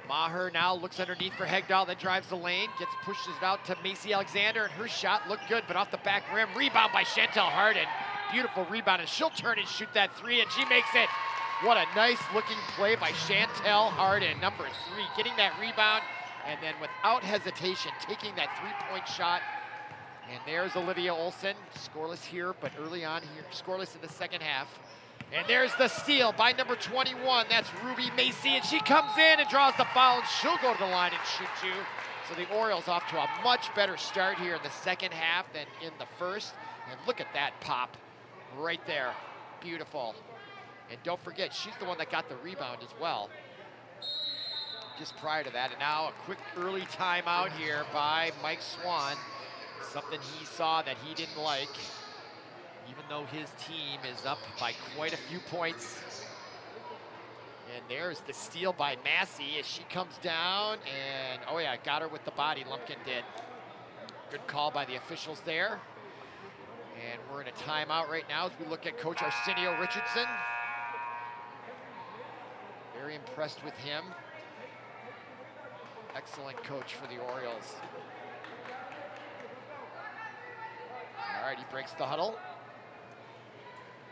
Maher now looks underneath for Hegdahl, then drives the lane, pushes it out to Macy Alexander, and her shot looked good, but off the back rim. Rebound by Chantel Harden. Beautiful rebound, and she'll turn and shoot that 3, and she makes it. What a nice looking play by Chantel Harden, number 3, getting that rebound, and then without hesitation, taking that 3-point shot. And there's Olivia Olson, scoreless here, but early on here, scoreless in the second half. And there's the steal by number 21. That's Ruby Macy, and she comes in and draws the foul, and she'll go to the line and shoot 2. So the Orioles off to a much better start here in the second half than in the first. And look at that pop right there. Beautiful. And don't forget, she's the one that got the rebound as well, just prior to that. And now a quick early timeout here by Mike Swan. Something he saw that he didn't like, even though his team is up by quite a few points. And there's the steal by Massey as she comes down, and oh yeah, got her with the body, Lumpkin did. Good call by the officials there. And we're in a timeout right now as we look at Coach Arsenio Richardson. Very impressed with him. Excellent coach for the Orioles. All right, he breaks the huddle.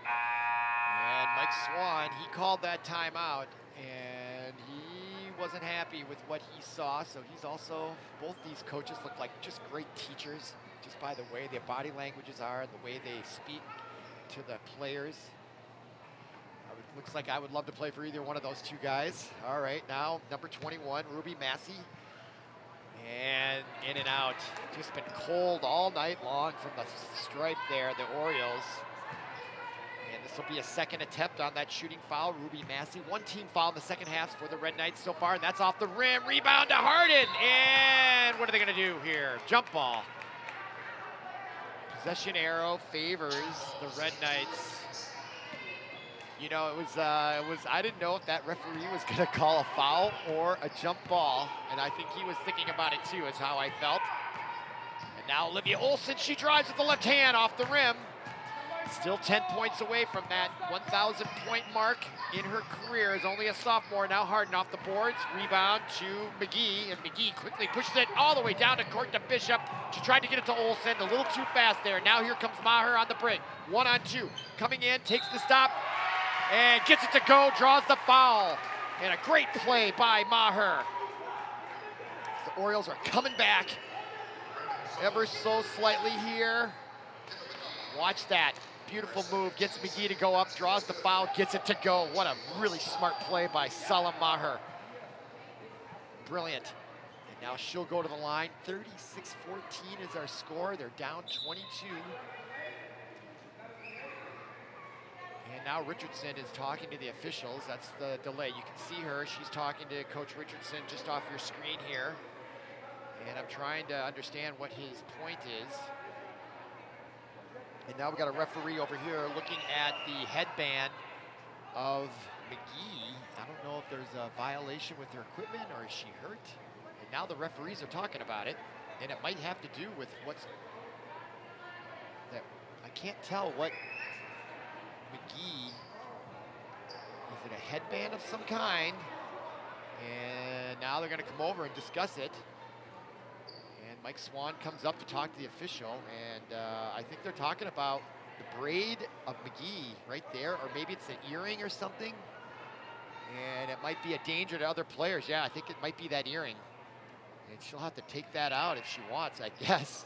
And Mike Swan, he called that timeout, and he wasn't happy with what he saw. So he's also, both these coaches look like just great teachers, just by the way their body languages are and the way they speak to the players. Looks like I would love to play for either one of those two guys. All right, now number 21, Ruby Massey. And in and out. Just been cold all night long from the stripe there, the Orioles. And this will be a second attempt on that shooting foul. Ruby Massey, 1 team foul in the second half for the Red Knights so far, and that's off the rim. Rebound to Harden, and what are they gonna do here? Jump ball. Possession arrow favors the Red Knights. You know, it was I didn't know if that referee was gonna call a foul or a jump ball, and I think he was thinking about it too, is how I felt. And now Olivia Olson, she drives with the left hand off the rim. Still 10 points away from that 1,000 point mark in her career as only a sophomore. Now Harden off the boards, rebound to McGee, and McGee quickly pushes it all the way down to court to Bishop. She tried to get it to Olson, a little too fast there. Now here comes Maher on the break, 1-on-2. Coming in, takes the stop, and gets it to go, draws the foul. And a great play by Maher. The Orioles are coming back ever so slightly here. Watch that. Beautiful move, gets McGee to go up, draws the foul, gets it to go. What a really smart play by Salam Maher. Brilliant. And now she'll go to the line. 36-14 is our score. They're down 22. And now Richardson is talking to the officials. That's the delay. You can see her. She's talking to Coach Richardson just off your screen here. And I'm trying to understand what his point is. And now we've got a referee over here looking at the headband of McGee. I don't know if there's a violation with her equipment or is she hurt? And now the referees are talking about it. And it might have to do with what's that. I can't tell what McGee, is it a headband of some kind? And now they're gonna come over and discuss it. And Mike Swan comes up to talk to the official, and I think they're talking about the braid of McGee right there, or maybe it's an earring or something. And it might be a danger to other players. Yeah, I think it might be that earring. And she'll have to take that out if she wants, I guess.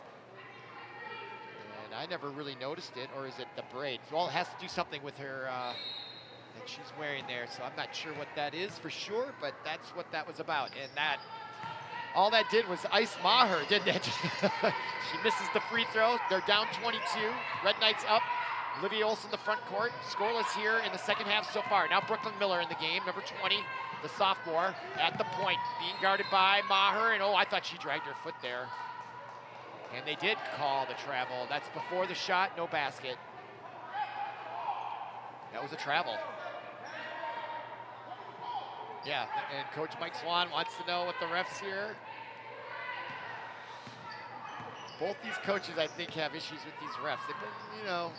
And I never really noticed it, or is it the braid? Well, it has to do something with her that she's wearing there, so I'm not sure what that is for sure, but that's what that was about. And that, all that did was ice Maher, didn't it? She misses the free throw. They're down 22. Red Knights up. Olivia Olson, the front court, scoreless here in the second half so far. Now Brooklyn Miller in the game, number 20, the sophomore, at the point, being guarded by Maher, and oh, I thought she dragged her foot there. And they did call the travel. That's before the shot, no basket. That was a travel. Yeah, and Coach Mike Swan wants to know what the refs here. Both these coaches, I think, have issues with these refs. They've been, you know,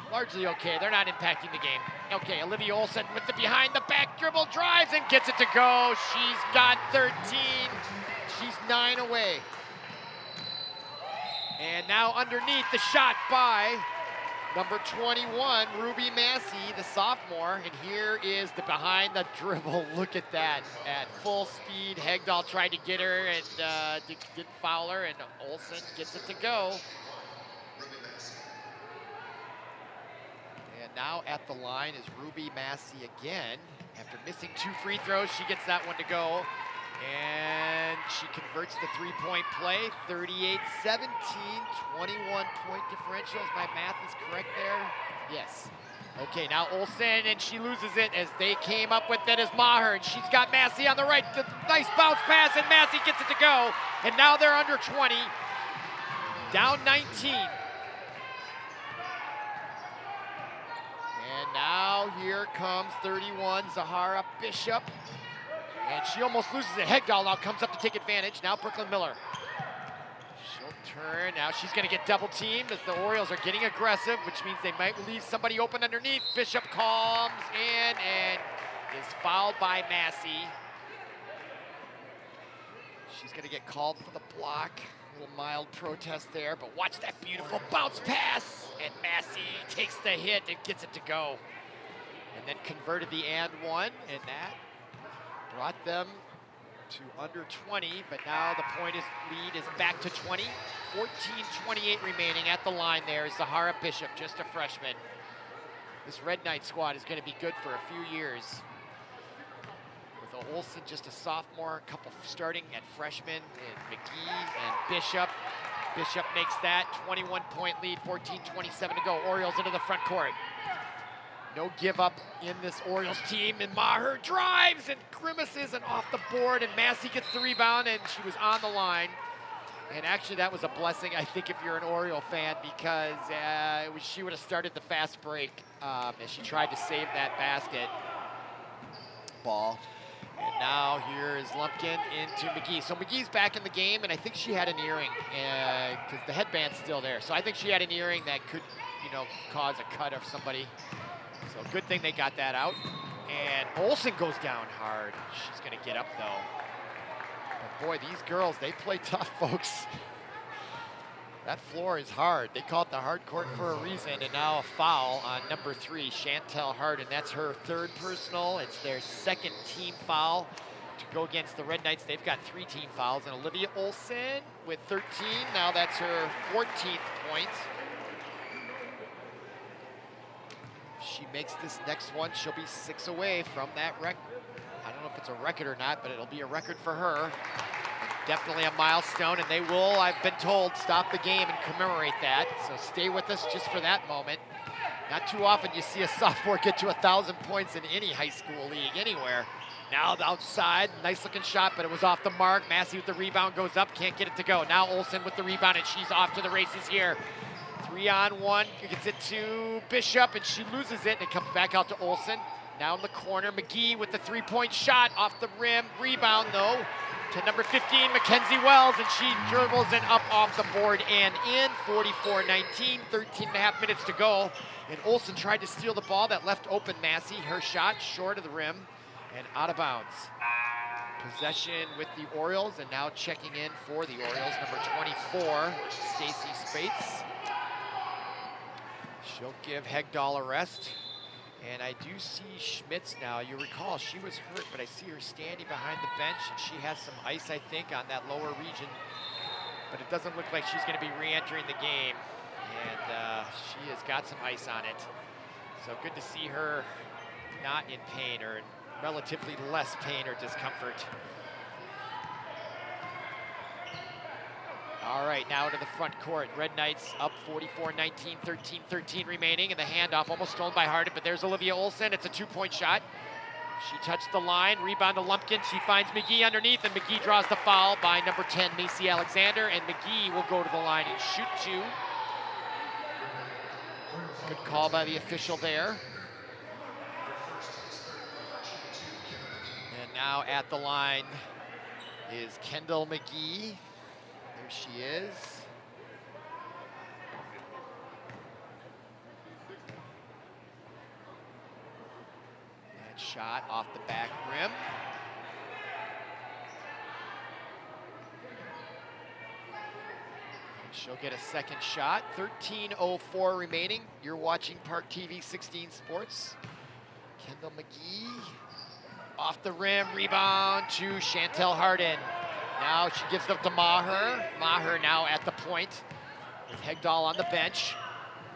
largely okay. They're not impacting the game. Okay, Olivia Olsen with the behind the back dribble, drives and gets it to go. She's got 13. She's 9 away. And now underneath, the shot by number 21, Ruby Massey, the sophomore. And here is the behind the dribble. Look at that. At full speed, Hegdahl tried to get her and didn't foul her, and Olsen gets it to go. And now at the line is Ruby Massey again. After missing 2 free throws, she gets that one to go. And she converts the three-point play, 38-17, 21-point differential. If my math is correct there. Yes. Okay, now Olsen, and she loses it as they came up with it as Maher, and she's got Massey on the right. The nice bounce pass, and Massey gets it to go. And now they're under 20, down 19. And now here comes 31, Zahara Bishop. And she almost loses it. Hegdahl now comes up to take advantage. Now Brooklyn Miller. She'll turn. Now she's going to get double teamed as the Orioles are getting aggressive, which means they might leave somebody open underneath. Bishop comes in and is fouled by Massey. She's going to get called for the block. A little mild protest there, but watch that beautiful bounce pass. And Massey takes the hit and gets it to go. And then converted the and one, and that brought them to under 20, but now the lead is back to 20. 14:28 remaining at the line there is Zahara Bishop, just a freshman. This Red Knight squad is going to be good for a few years. With Olsen just a sophomore, a couple starting at freshman, and McGee and Bishop. Bishop makes that 21-point lead, 14:27 to go. Orioles into the front court. No give up in this Orioles team, and Maher drives and grimaces and off the board, and Massey gets the rebound, and she was on the line. And actually that was a blessing, I think, if you're an Oriole fan, because she would have started the fast break as she tried to save that basket ball. And now here is Lumpkin into McGee. So McGee's back in the game, and I think she had an earring, because the headband's still there. So I think she had an earring that could, you know, cause a cut of somebody. So good thing they got that out. And Olsen goes down hard. She's going to get up, though. But boy, these girls, they play tough, folks. That floor is hard. They call it the hard court for a reason. And now a foul on number 3, Chantel Harden. That's her 3rd personal. It's their 2nd team foul to go against the Red Knights. They've got 3 team fouls. And Olivia Olsen with 13. Now that's her 14th point. She makes this next one, she'll be 6 away from that record. I don't know if it's a record or not, but it'll be a record for her. Definitely a milestone, and they will, I've been told, stop the game and commemorate that. So stay with us just for that moment. Not too often you see a sophomore get to 1,000 points in any high school league, anywhere. Now the outside, nice looking shot, but it was off the mark. Massey with the rebound goes up, can't get it to go. Now Olsen with the rebound, and she's off to the races here. 3-on-1, gets it to Bishop, and she loses it, and it comes back out to Olsen. Now in the corner, McGee with the 3-point shot off the rim. Rebound, though, to number 15, Mackenzie Wells, and she dribbles it up off the board and in. 44-19, 13.5 minutes to go. And Olsen tried to steal the ball that left open Massey. Her shot short of the rim and out of bounds. Possession with the Orioles, and now checking in for the Orioles, number 24, Stacy Spates. She'll give Hegdahl a rest. And I do see Schmitz now. You recall, she was hurt, but I see her standing behind the bench, and she has some ice, I think, on that lower region. But it doesn't look like she's going to be re-entering the game. And she has got some ice on it. So good to see her not in pain, or in relatively less pain or discomfort. All right, now to the front court. Red Knights up 44-19, 13-13 remaining, and the handoff almost stolen by Harden, but there's Olivia Olsen. It's a 2-point shot. She touched the line, rebound to Lumpkin. She finds McGee underneath, and McGee draws the foul by number 10, Macy Alexander, and McGee will go to the line and shoot 2. Good call by the official there. And now at the line is Kendall McGee. There she is. And shot off the back rim. She'll get a second shot. 13:04 remaining. You're watching Park TV 16 Sports. Kendall McGee off the rim, rebound to Chantel Hardin. Now she gives it up to Maher. Maher now at the point with Hegdahl on the bench.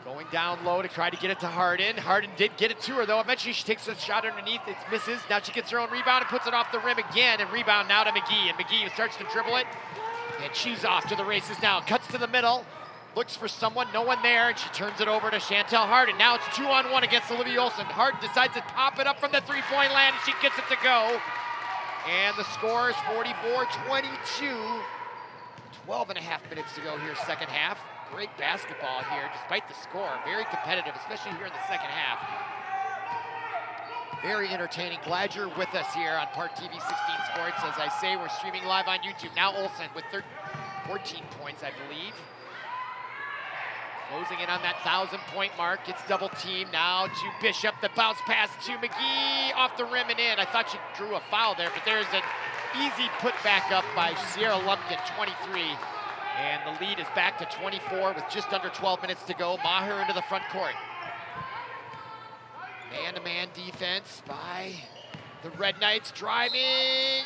Going down low to try to get it to Hardin. Hardin did get it to her though. Eventually she takes a shot underneath, it misses. Now she gets her own rebound and puts it off the rim again, and rebound now to McGee. And McGee starts to dribble it. And she's off to the races now. Cuts to the middle, looks for someone, no one there, and she turns it over to Chantel Hardin. Now it's 2-on-1 against Olivia Olsen. Hardin decides to pop it up from the three-point land, and she gets it to go. And the score is 44-22. 12 and a half minutes to go here, second half. Great basketball here, despite the score. Very competitive, especially here in the second half. Very entertaining. Glad you're with us here on Park TV 16 Sports. As I say, we're streaming live on YouTube. Now Olsen with 14 points, I believe. Closing in on that 1,000-point mark. Gets double teamed now to Bishop. The bounce pass to McGee off the rim and in. I thought she drew a foul there, but there's an easy put back up by Sierra Lumpkin, 23. And the lead is back to 24 with just under 12 minutes to go. Maher into the front court. Man-to-man defense by the Red Knights, driving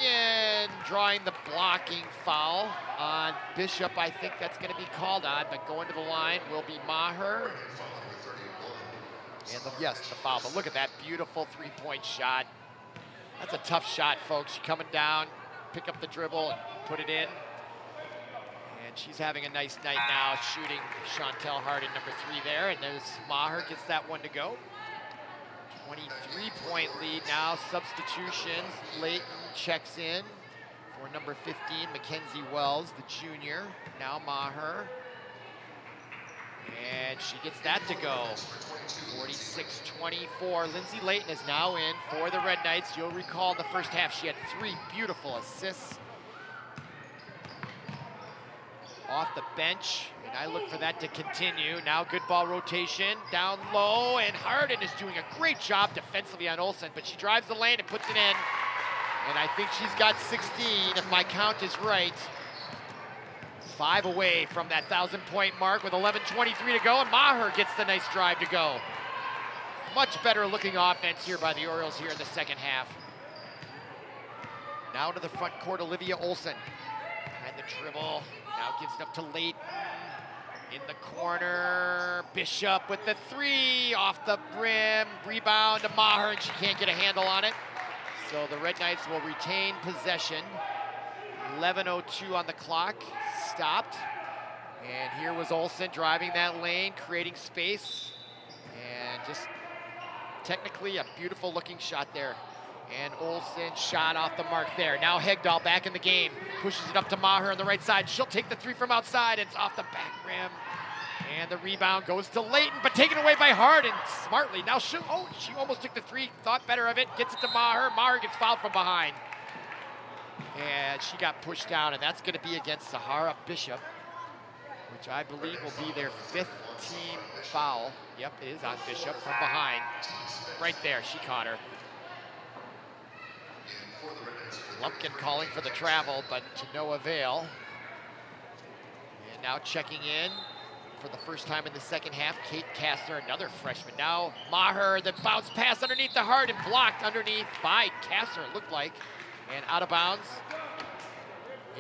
and drawing the blocking foul on Bishop. I think that's going to be called on, but going to the line will be Maher. And yes, the foul, but look at that beautiful three-point shot. That's a tough shot, folks. She's coming down, pick up the dribble and put it in. And she's having a nice night now, shooting Chantel Hardin, number 3 there. And there's Maher gets that one to go. 23-point lead now, substitutions. Layton checks in for number 15, Mackenzie Wells, the junior. Now Maher. And she gets that to go. 46-24. Lindsay Layton is now in for the Red Knights. You'll recall in the first half, she had 3 beautiful assists off the bench, and I look for that to continue. Now good ball rotation, down low, and Hardin is doing a great job defensively on Olsen, but she drives the lane and puts it in. And I think she's got 16, if my count is right. 5 away from that 1,000-point mark with 11:23 to go, and Maher gets the nice drive to go. Much better looking offense here by the Orioles here in the second half. Now to the front court, Olivia Olsen. And the dribble, now gives it up to Layton. In the corner, Bishop with the 3, off the rim, rebound to Maher, and she can't get a handle on it. So the Red Knights will retain possession. 11:02 on the clock, stopped. And here was Olsen driving that lane, creating space. And just technically a beautiful looking shot there. And Olsen shot off the mark there. Now Hegdahl back in the game. Pushes it up to Maher on the right side. She'll take the 3 from outside. It's off the back rim. And the rebound goes to Layton, but taken away by Hardin smartly. Now she almost took the 3, thought better of it. Gets it to Maher. Maher gets fouled from behind. And she got pushed down, and that's going to be against Sahara Bishop, which I believe will be their 5th team foul. Yep, it is on Bishop from behind. Right there, she caught her. Lumpkin calling for the travel, but to no avail. And now checking in for the first time in the second half, Kate Kastner, another freshman. Now Maher, the bounce pass underneath the Hardin, blocked underneath by Kastner, it looked like, and out of bounds.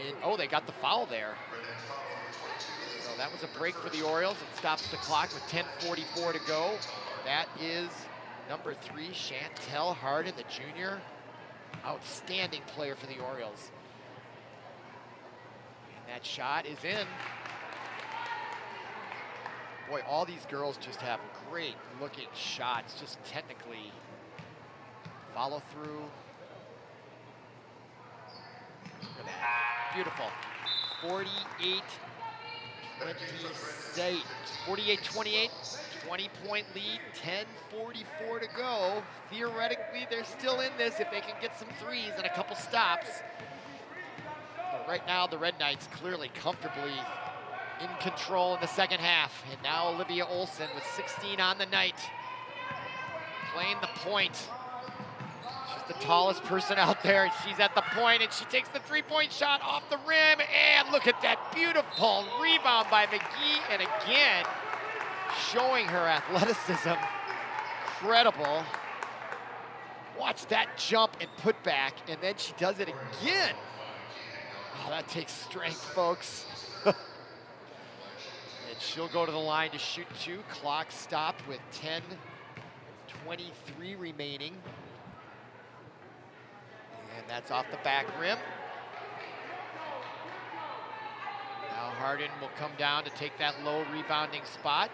And, oh, they got the foul there. So that was a break for the Orioles. It stops the clock with 10:44 to go. That is number 3, Chantel Hardin, the junior. Outstanding player for the Orioles. And that shot is in. Boy, all these girls just have great looking shots, just technically. Follow through. Look at that. Beautiful. 48-28. 20-point lead, 10:44 to go. Theoretically, they're still in this if they can get some threes and a couple stops. But right now, the Red Knights clearly comfortably in control in the second half. And now Olivia Olsen with 16 on the night, playing the point. She's the tallest person out there. She's at the point, and she takes the three-point shot off the rim. And look at that beautiful rebound by McGee. And again, showing her athleticism. Incredible. Watch that jump and put back, and then she does it again. Oh, that takes strength, folks. And she'll go to the line to shoot two. Clock stopped with 10:23 remaining. And that's off the back rim. Now Harden will come down to take that low rebounding spot.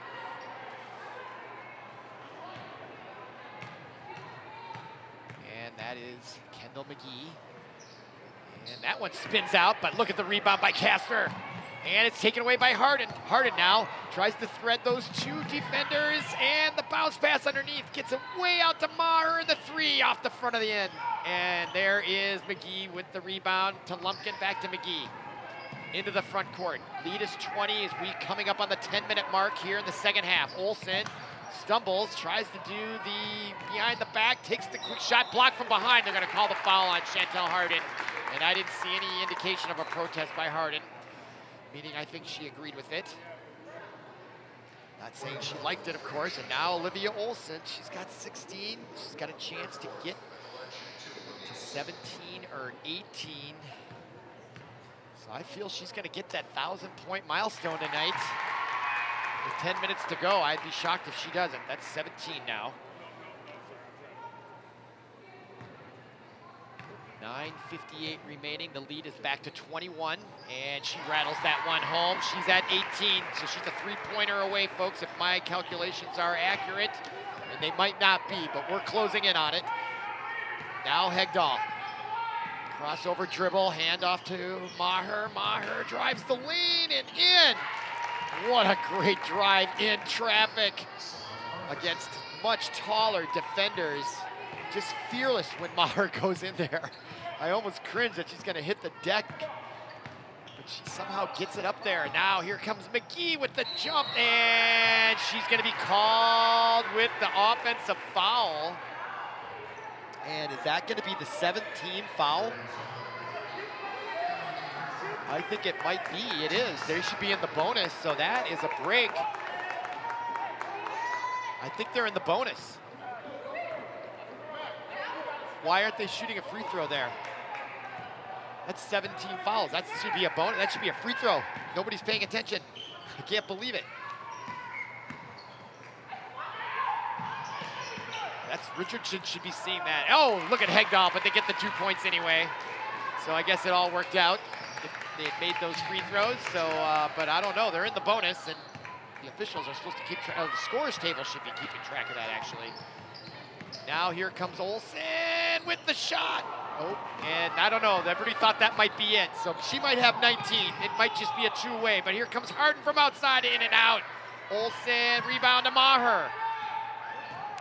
And that is Kendall McGee. And that one spins out, but look at the rebound by Castor. And it's taken away by Harden. Harden now tries to thread those two defenders, and the bounce pass underneath gets it way out to Maher, and the three off the front of the end. And there is McGee with the rebound to Lumpkin, back to McGee. Into the front court. Lead is 20 as we coming up on the 10-minute mark here in the second half. Olsen stumbles, tries to do the behind the back, takes the quick shot, blocked from behind. They're gonna call the foul on Chantel Harden. And I didn't see any indication of a protest by Harden, meaning I think she agreed with it. Not saying she liked it, of course. And now Olivia Olsen, she's got 16. She's got a chance to get to 17 or 18. So I feel she's gonna get that 1,000-point milestone tonight. With 10 minutes to go, I'd be shocked if she doesn't. That's 17 now. 9:58 remaining. The lead is back to 21, and she rattles that one home. She's at 18, so she's a three-pointer away, folks, if my calculations are accurate. And they might not be, but we're closing in on it. Now Hegdahl. Crossover dribble, handoff to Maher. Maher drives the lane and in. What a great drive in traffic against much taller defenders. Just fearless when Maher goes in there. I almost cringe that she's gonna hit the deck, but she somehow gets it up there. Now here comes McGee with the jump, and she's gonna be called with the offensive foul. And is that gonna be the 7th-team foul? I think it might be, it is. They should be in the bonus, so that is a break. I think they're in the bonus. Why aren't they shooting a free throw there? That's 17 fouls. That should be a bonus. That should be a free throw. Nobody's paying attention. I can't believe it. Richardson should be seeing that. Oh, look at Hegdahl, but they get the 2 points anyway. So I guess it all worked out. They had made those free throws, so, but I don't know. They're in the bonus, and the officials are supposed to keep track. The scorers table should be keeping track of that, actually. Now here comes Olsen with the shot. Oh, and I don't know. Everybody thought that might be it, so she might have 19. It might just be a two-way, but here comes Harden from outside, in and out. Olsen, rebound to Maher.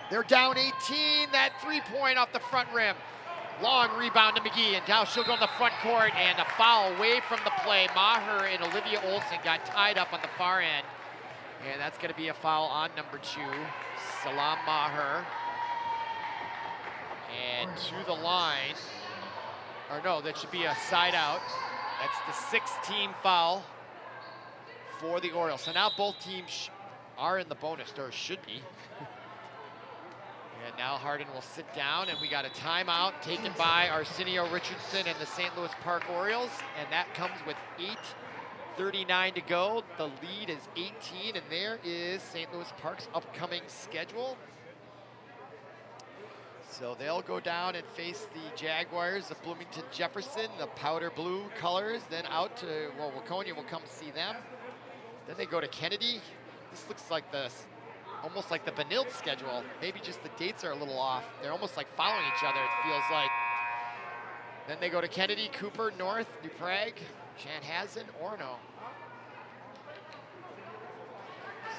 They're down 18, that three-point off the front rim. Long rebound to McGee, and now she'll go in the front court, and a foul away from the play. Maher and Olivia Olsen got tied up on the far end, and that's going to be a foul on number 2, Salam Maher. And to the line, or no, that should be a side out. That's the 6th-team foul for the Orioles. So now both teams are in the bonus, or should be. And now Harden will sit down, and we got a timeout taken by Arsenio Richardson and the St. Louis Park Orioles, and that comes with 8:39 to go. The lead is 18, and there is St. Louis Park's upcoming schedule. So they'll go down and face the Jaguars of Bloomington Jefferson, the powder blue colors, then out to, well, Waconia will come see them. Then they go to Kennedy. This looks like almost like the Benilde schedule. Maybe just the dates are a little off. They're almost like following each other, it feels like. Then they go to Kennedy, Cooper, North, New Prague, Chanhassen, Orono.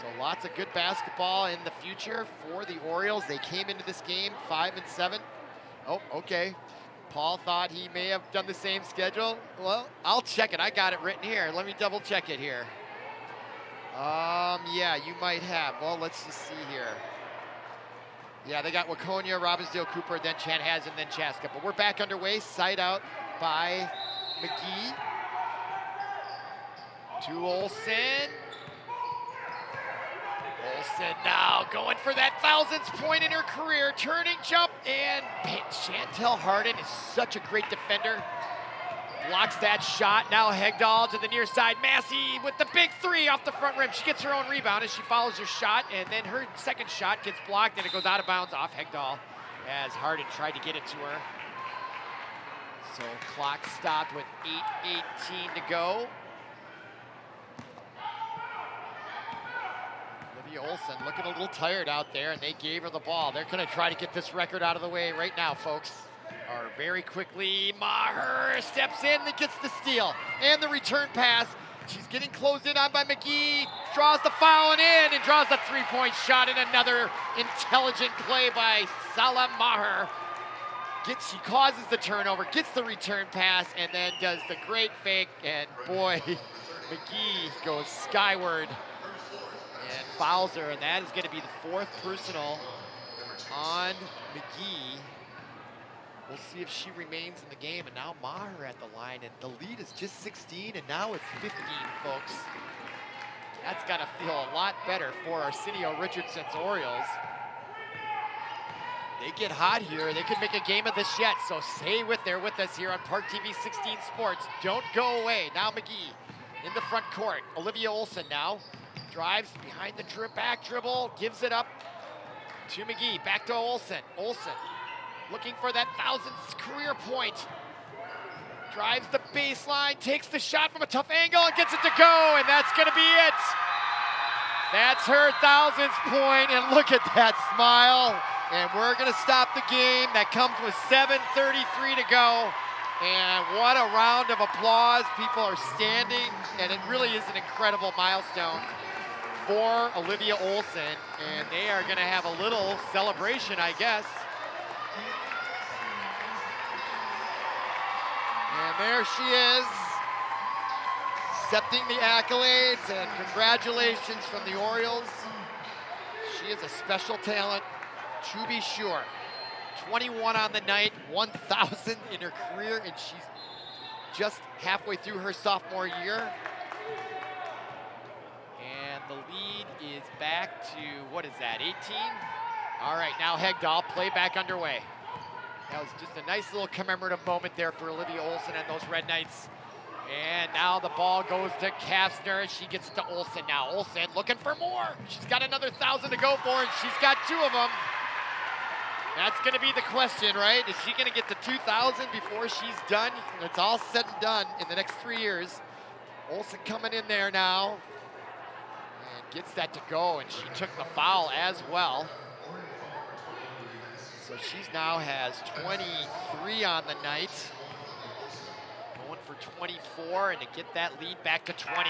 So lots of good basketball in the future for the Orioles. They came into this game 5-7. Oh, okay. Paul thought he may have done the same schedule. Well, I'll check it. I got it written here. Let me double check it here. Yeah, you might have. Well, let's just see here. Yeah, they got Waconia, Robbinsdale, Cooper, then Chanhassen, then Chaska. But we're back underway. Side out by McGee. To Olsen. Olsen now going for that 1000th point in her career. Turning jump, and Chantel Hardin is such a great defender. Blocks that shot. Now Hegdahl to the near side. Massey with the big three off the front rim. She gets her own rebound as she follows her shot, and then her second shot gets blocked, and it goes out of bounds off Hegdahl as Hardin tried to get it to her. So clock stopped with 8:18 to go. Olivia Olsen looking a little tired out there, and they gave her the ball. They're going to try to get this record out of the way right now, folks. Or very quickly, Maher steps in and gets the steal and the return pass. She's getting closed in on by McGee, draws the foul and in, and draws the three-point shot, and another intelligent play by Salah Maher. She causes the turnover, gets the return pass, and then does the great fake, and boy, McGee goes skyward and fouls her, and that is going to be the fourth personal on McGee. We'll see if she remains in the game, and now Maher at the line, and the lead is just 16, and now it's 15, folks. That's got to feel a lot better for Arsenio Richardson's Orioles. They get hot here. They could make a game of this yet, so stay there with us here on ParkTV 16 Sports. Don't go away. Now McGee in the front court. Olivia Olsen now drives behind the back dribble, gives it up to McGee. Back to Olsen. Olsen looking for that 1000th career point. Drives the baseline, takes the shot from a tough angle, and gets it to go, and that's going to be it. That's her 1000th point, and look at that smile. And we're going to stop the game. That comes with 7:33 to go. And what a round of applause. People are standing, and it really is an incredible milestone for Olivia Olsen. And they are going to have a little celebration, I guess. And there she is, accepting the accolades, and congratulations from the Orioles. She is a special talent, to be sure. 21 on the night, 1,000 in her career, and she's just halfway through her sophomore year. And the lead is back to, what is that, 18? All right, now Hegdahl, play back underway. That was just a nice little commemorative moment there for Olivia Olsen and those Red Knights. And now the ball goes to Kastner. She gets it to Olsen now. Olsen looking for more. She's got another 1,000 to go for, and she's got 2 of them. That's going to be the question, right? Is she going to get to 2,000 before she's done? It's all said and done in the next 3 years. Olsen coming in there now and gets that to go, and she took the foul as well. So she now has 23 on the night. Going for 24, and to get that lead back to 20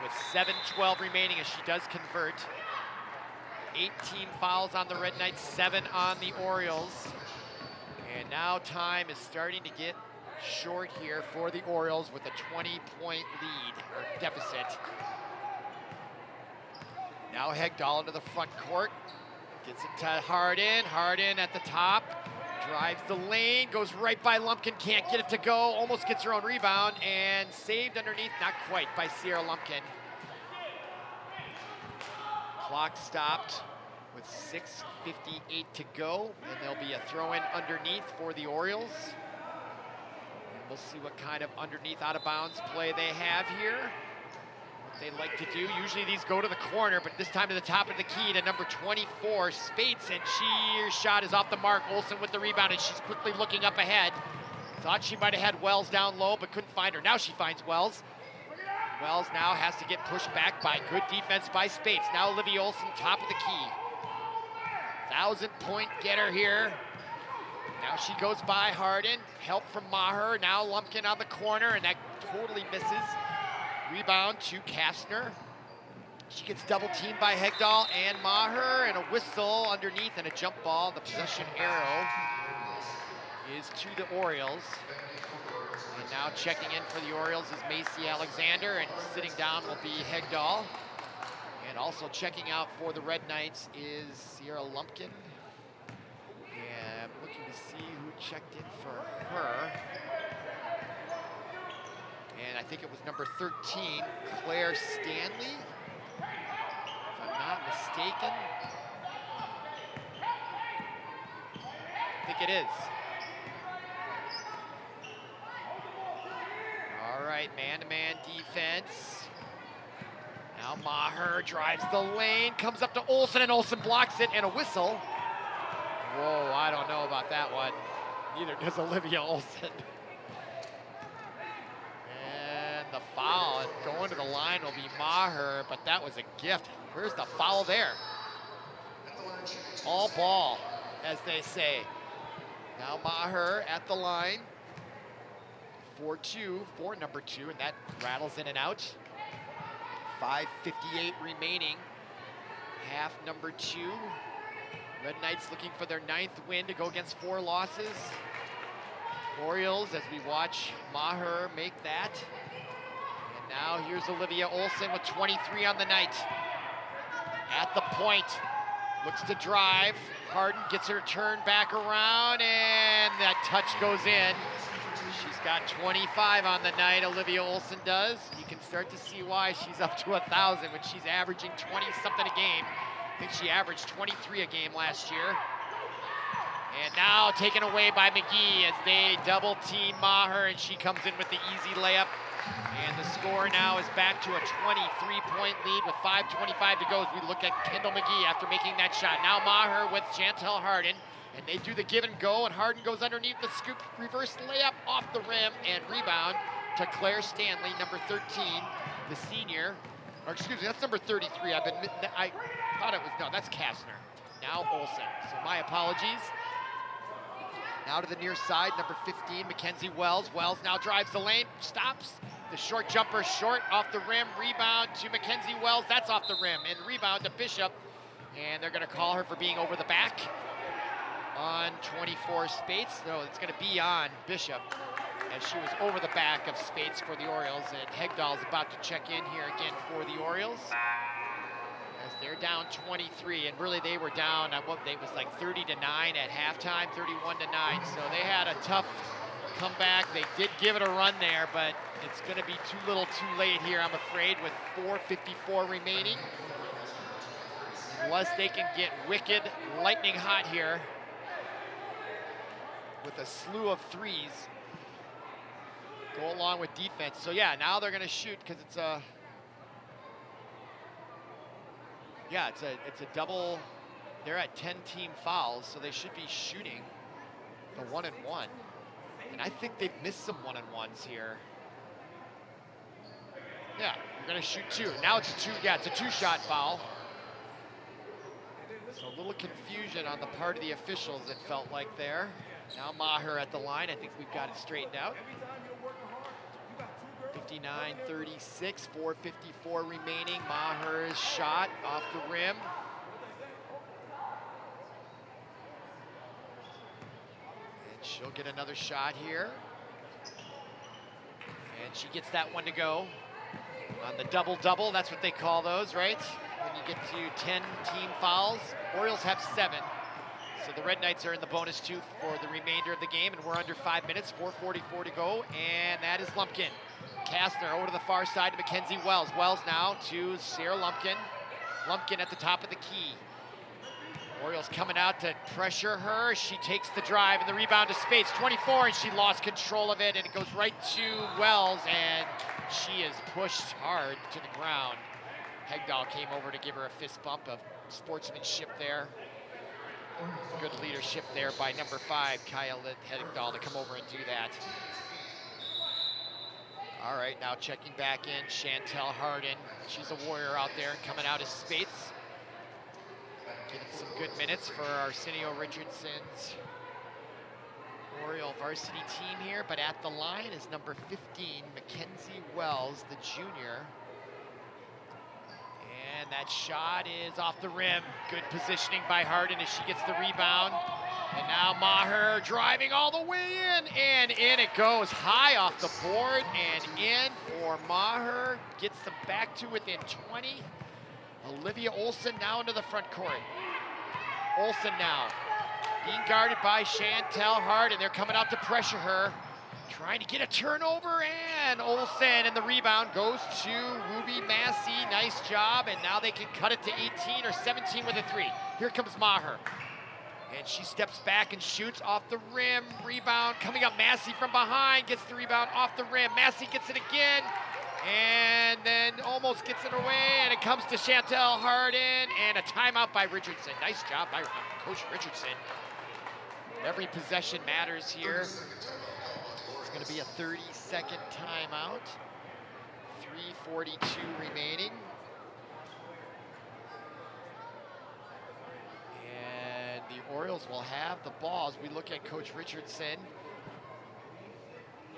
with 7:12 remaining as she does convert. 18 fouls on the Red Knights, 7 on the Orioles. And now time is starting to get short here for the Orioles with a 20-point lead, or deficit. Now Hegdahl into the front court. Gets it to Hardin. Hardin at the top. Drives the lane, goes right by Lumpkin, can't get it to go. Almost gets her own rebound, and saved underneath, not quite, by Sierra Lumpkin. Clock stopped with 6:58 to go, and there'll be a throw-in underneath for the Orioles. And we'll see what kind of underneath out-of-bounds play they have here. What they like to do, usually these go to the corner, but this time to the top of the key to number 24, Spates, and her shot is off the mark. Olsen with the rebound, and she's quickly looking up ahead. Thought she might have had Wells down low, but couldn't find her. Now she finds Wells. Wells now has to get pushed back by good defense by Spates. Now Olivia Olsen, top of the key. 1,000-point getter here. Now she goes by Hardin. Help from Maher. Now Lumpkin on the corner, and that totally misses. Rebound to Kastner. She gets double teamed by Hegdahl and Maher, and a whistle underneath and a jump ball. The possession arrow is to the Orioles. And now checking in for the Orioles is Macy Alexander, and sitting down will be Hegdahl. And also checking out for the Red Knights is Sierra Lumpkin. And I'm looking to see who checked in for her. And I think it was number 13, Claire Stanley, if I'm not mistaken. I think it is. All right, man-to-man defense. Now Maher drives the lane, comes up to Olsen, and Olsen blocks it, and a whistle. Whoa, I don't know about that one. Neither does Olivia Olsen. And the foul going to the line will be Maher, but that was a gift. Where's the foul there? All ball, as they say. Now Maher at the line. 4-2 for number 2, and that rattles in and out. 5:58 remaining. Half number 2. Red Knights looking for their 9th win to go against 4 losses. Orioles, as we watch Maher make that. And now here's Olivia Olsen with 23 on the night. At the point, looks to drive. Harden gets her turn back around, and that touch goes in. She's got 25 on the night, Olivia Olsen does. You can start to see why she's up to 1,000 when she's averaging 20-something a game. I think she averaged 23 a game last year. And now taken away by McGee as they double team Maher, and she comes in with the easy layup. And the score now is back to a 23-point lead with 5:25 to go as we look at Kendall McGee after making that shot. Now Maher with Chantel Harden, and they do the give and go, and Harden goes underneath the scoop, reverse layup off the rim, and rebound to Claire Stanley, number 13, the senior. Or excuse me, that's number 33. I thought it was, no, that's Kastner. Now Olsen, so my apologies. Now to the near side, number 15, Mackenzie Wells. Wells now drives the lane, stops. The short jumper short off the rim, rebound to Mackenzie Wells. That's off the rim, and rebound to Bishop. And they're gonna call her for being over the back on 24 Spates. No, it's gonna be on Bishop, as she was over the back of Spates for the Orioles. And Hegdahl's about to check in here again for the Orioles, as they're down 23, and really they were down at what, it was like 30-9 at halftime, 31-9. So they had a tough comeback. They did give it a run there, but it's gonna be too little too late here, I'm afraid, with 4:54 remaining. Unless they can get wicked lightning hot here with a slew of threes. Go along with defense. So yeah, now they're gonna shoot because it's a, yeah, it's a double. They're at 10 team fouls, so they should be shooting the 1-and-1. And I think they've missed some 1-and-1s here. Yeah, we're gonna shoot 2. Now it's a 2, yeah, it's a 2-shot foul. So a little confusion on the part of the officials, it felt like there. Now Maher at the line. I think we've got it straightened out. 59-36, 4:54 remaining. Maher's shot off the rim. And she'll get another shot here. And she gets that one to go. On the double-double, that's what they call those, right? When you get to 10 team fouls. Orioles have 7. So the Red Knights are in the bonus 2 for the remainder of the game, and we're under 5 minutes, 4:44 to go, and that is Lumpkin. Kastner over to the far side to Mackenzie Wells. Wells now to Sarah Lumpkin. Lumpkin at the top of the key. Orioles coming out to pressure her. She takes the drive and the rebound to Spates, 24, and she lost control of it, and it goes right to Wells, and she is pushed hard to the ground. Hegdahl came over to give her a fist bump of sportsmanship there. Good leadership there by number 5, Kyle Hegdahl, to come over and do that. All right, now checking back in, Chantel Harden. She's a warrior out there, coming out as Spates. Getting some good minutes for Arsenio Richardson's Oriole varsity team here, but at the line is number 15, Mackenzie Wells, the junior. And And that shot is off the rim. Good positioning by Harden as she gets the rebound. And now Maher driving all the way in, and in it goes, high off the board, and in for Maher. Gets them back to within 20. Olivia Olsen now into the front court. Olsen now being guarded by Chantel Harden. They're coming out to pressure her. Trying to get a turnover, and Olsen, and the rebound goes to Ruby Massey. Nice job, and now they can cut it to 18 or 17 with a three. Here comes Maher. And she steps back and shoots off the rim. Rebound coming up. Massey from behind gets the rebound off the rim. Massey gets it again, and then almost gets it away. And it comes to Chantel Harden, and a timeout by Richardson. Nice job by Coach Richardson. Every possession matters here. It's going to be a 30-second timeout. 3:42 remaining. The Orioles will have the ball as we look at Coach Richardson.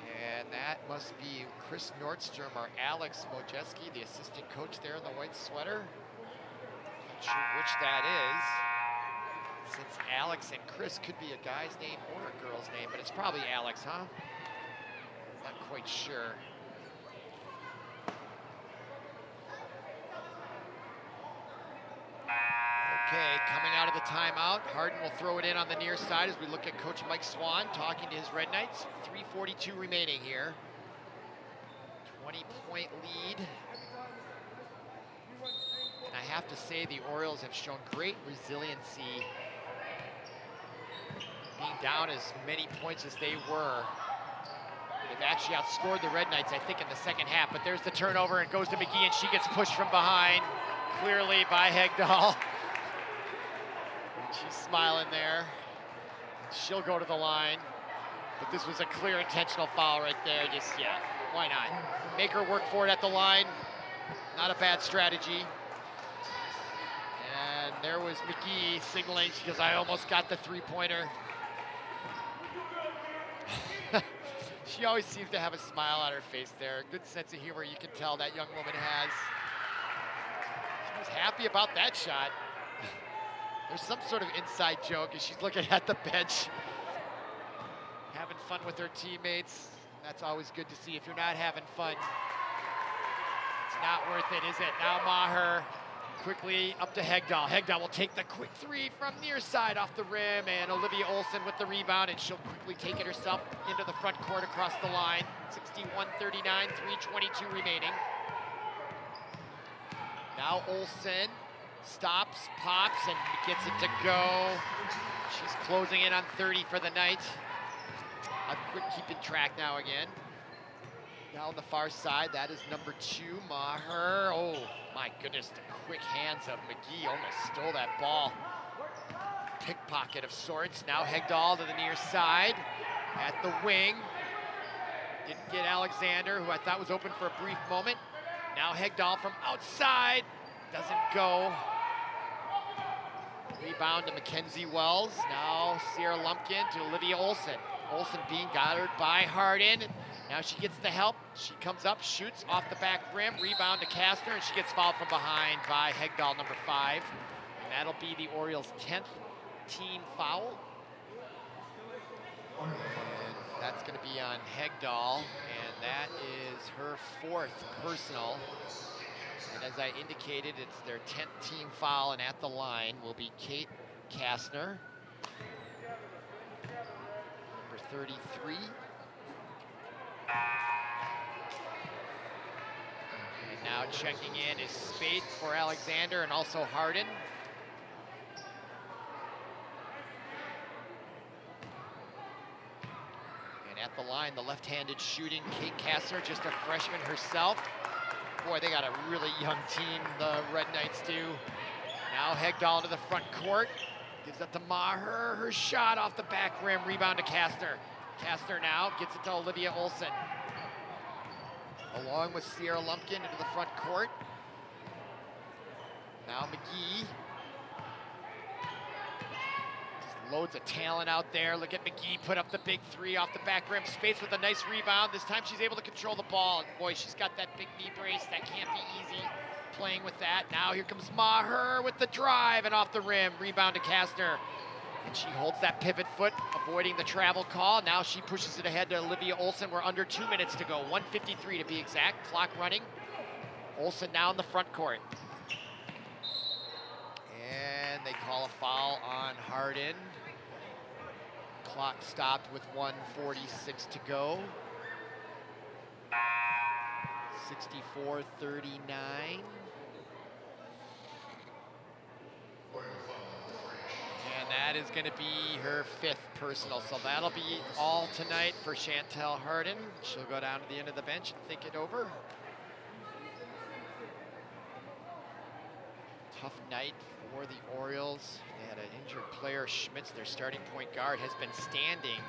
And that must be Chris Nordstrom or Alex Mojeski, the assistant coach there in the white sweater. Not sure which that is, since Alex and Chris could be a guy's name or a girl's name, but it's probably Alex, huh? Not quite sure. Okay, coming out of the timeout, Harden will throw it in on the near side as we look at Coach Mike Swan talking to his Red Knights. 3:42 remaining here. 20-point lead. And I have to say the Orioles have shown great resiliency, being down as many points as they were. They've actually outscored the Red Knights, I think, in the second half. But there's the turnover, and goes to McGee, and she gets pushed from behind, clearly by Hegdahl. She's smiling there. She'll go to the line. But this was a clear intentional foul right there. Just, yeah, why not? Make her work for it at the line. Not a bad strategy. And there was McGee signaling. She goes, I almost got the three-pointer. She always seems to have a smile on her face there. Good sense of humor you can tell that young woman has. She was happy about that shot. There's some sort of inside joke as she's looking at the bench, having fun with her teammates. That's always good to see. If you're not having fun, it's not worth it, is it? Now Maher quickly up to Hegdahl. Hegdahl will take the quick three from near side off the rim, and Olivia Olsen with the rebound, and she'll quickly take it herself into the front court across the line. 61-39, 3:22 remaining. Now Olsen stops, pops, and gets it to go. She's closing in on 30 for the night. I'm quick keeping track now again. Now on the far side, that is number 2, Maher. Oh my goodness, the quick hands of McGee almost stole that ball. Pickpocket of sorts. Now Hegdahl to the near side at the wing. Didn't get Alexander, who I thought was open for a brief moment. Now Hegdahl from outside. Doesn't go. Rebound to Mackenzie Wells. Now Sierra Lumpkin to Olivia Olsen. Olsen being guarded by Harden. Now she gets the help. She comes up, shoots off the back rim. Rebound to Kastner, and she gets fouled from behind by Hegdahl, number 5. And that'll be the Orioles' 10th team foul. And that's going to be on Hegdahl, and that is her 4th personal. And as I indicated, it's their 10th team foul, and at the line will be Kate Kastner, number 33. And now checking in is Spate for Alexander and also Harden. And at the line, the left-handed shooting Kate Kastner, just a freshman herself. Boy, they got a really young team, the Red Knights do. Now Hegdahl to the front court. Gives it to Maher. Her shot off the back rim. Rebound to Kastner. Kastner now gets it to Olivia Olsen. Along with Sierra Lumpkin into the front court. Now McGee. Just Loads of talent out there. Look at McGee put up the big three off the back rim. Space with a nice rebound. This time she's able to control the ball. Boy, she's got that big knee brace. That can't be easy playing with that. Now here comes Maher with the drive and off the rim. Rebound to Kastner. And she holds that pivot foot, avoiding the travel call. Now she pushes it ahead to Olivia Olsen. We're under 2 minutes to go. 1:53 to be exact. Clock running. Olsen now in the front court. And they call a foul on Hardin. Clock stopped with 1:46 to go. 64-39. And that is going to be her 5th personal. So that'll be all tonight for Chantel Hardin. She'll go down to the end of the bench and think it over. Tough night for the Orioles. They had an injured player. Schmitz, their starting point guard, has been standing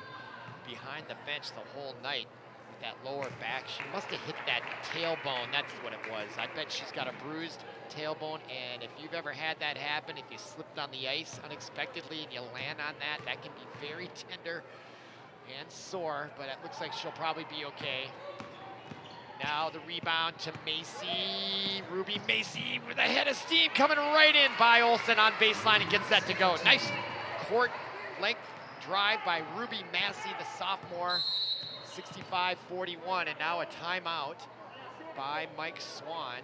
behind the bench the whole night with that lower back. She must have hit that tailbone. That's what it was. I bet she's got a bruised tailbone, and if you've ever had that happen, if you slipped on the ice unexpectedly and you land on that, that can be very tender and sore, but it looks like she'll probably be okay. Now the rebound to Macy. Ruby Macy with a head of steam coming right in by Olsen on baseline and gets that to go. Nice court length drive by Ruby Massey, the sophomore. 65-41, and now a timeout by Mike Swan.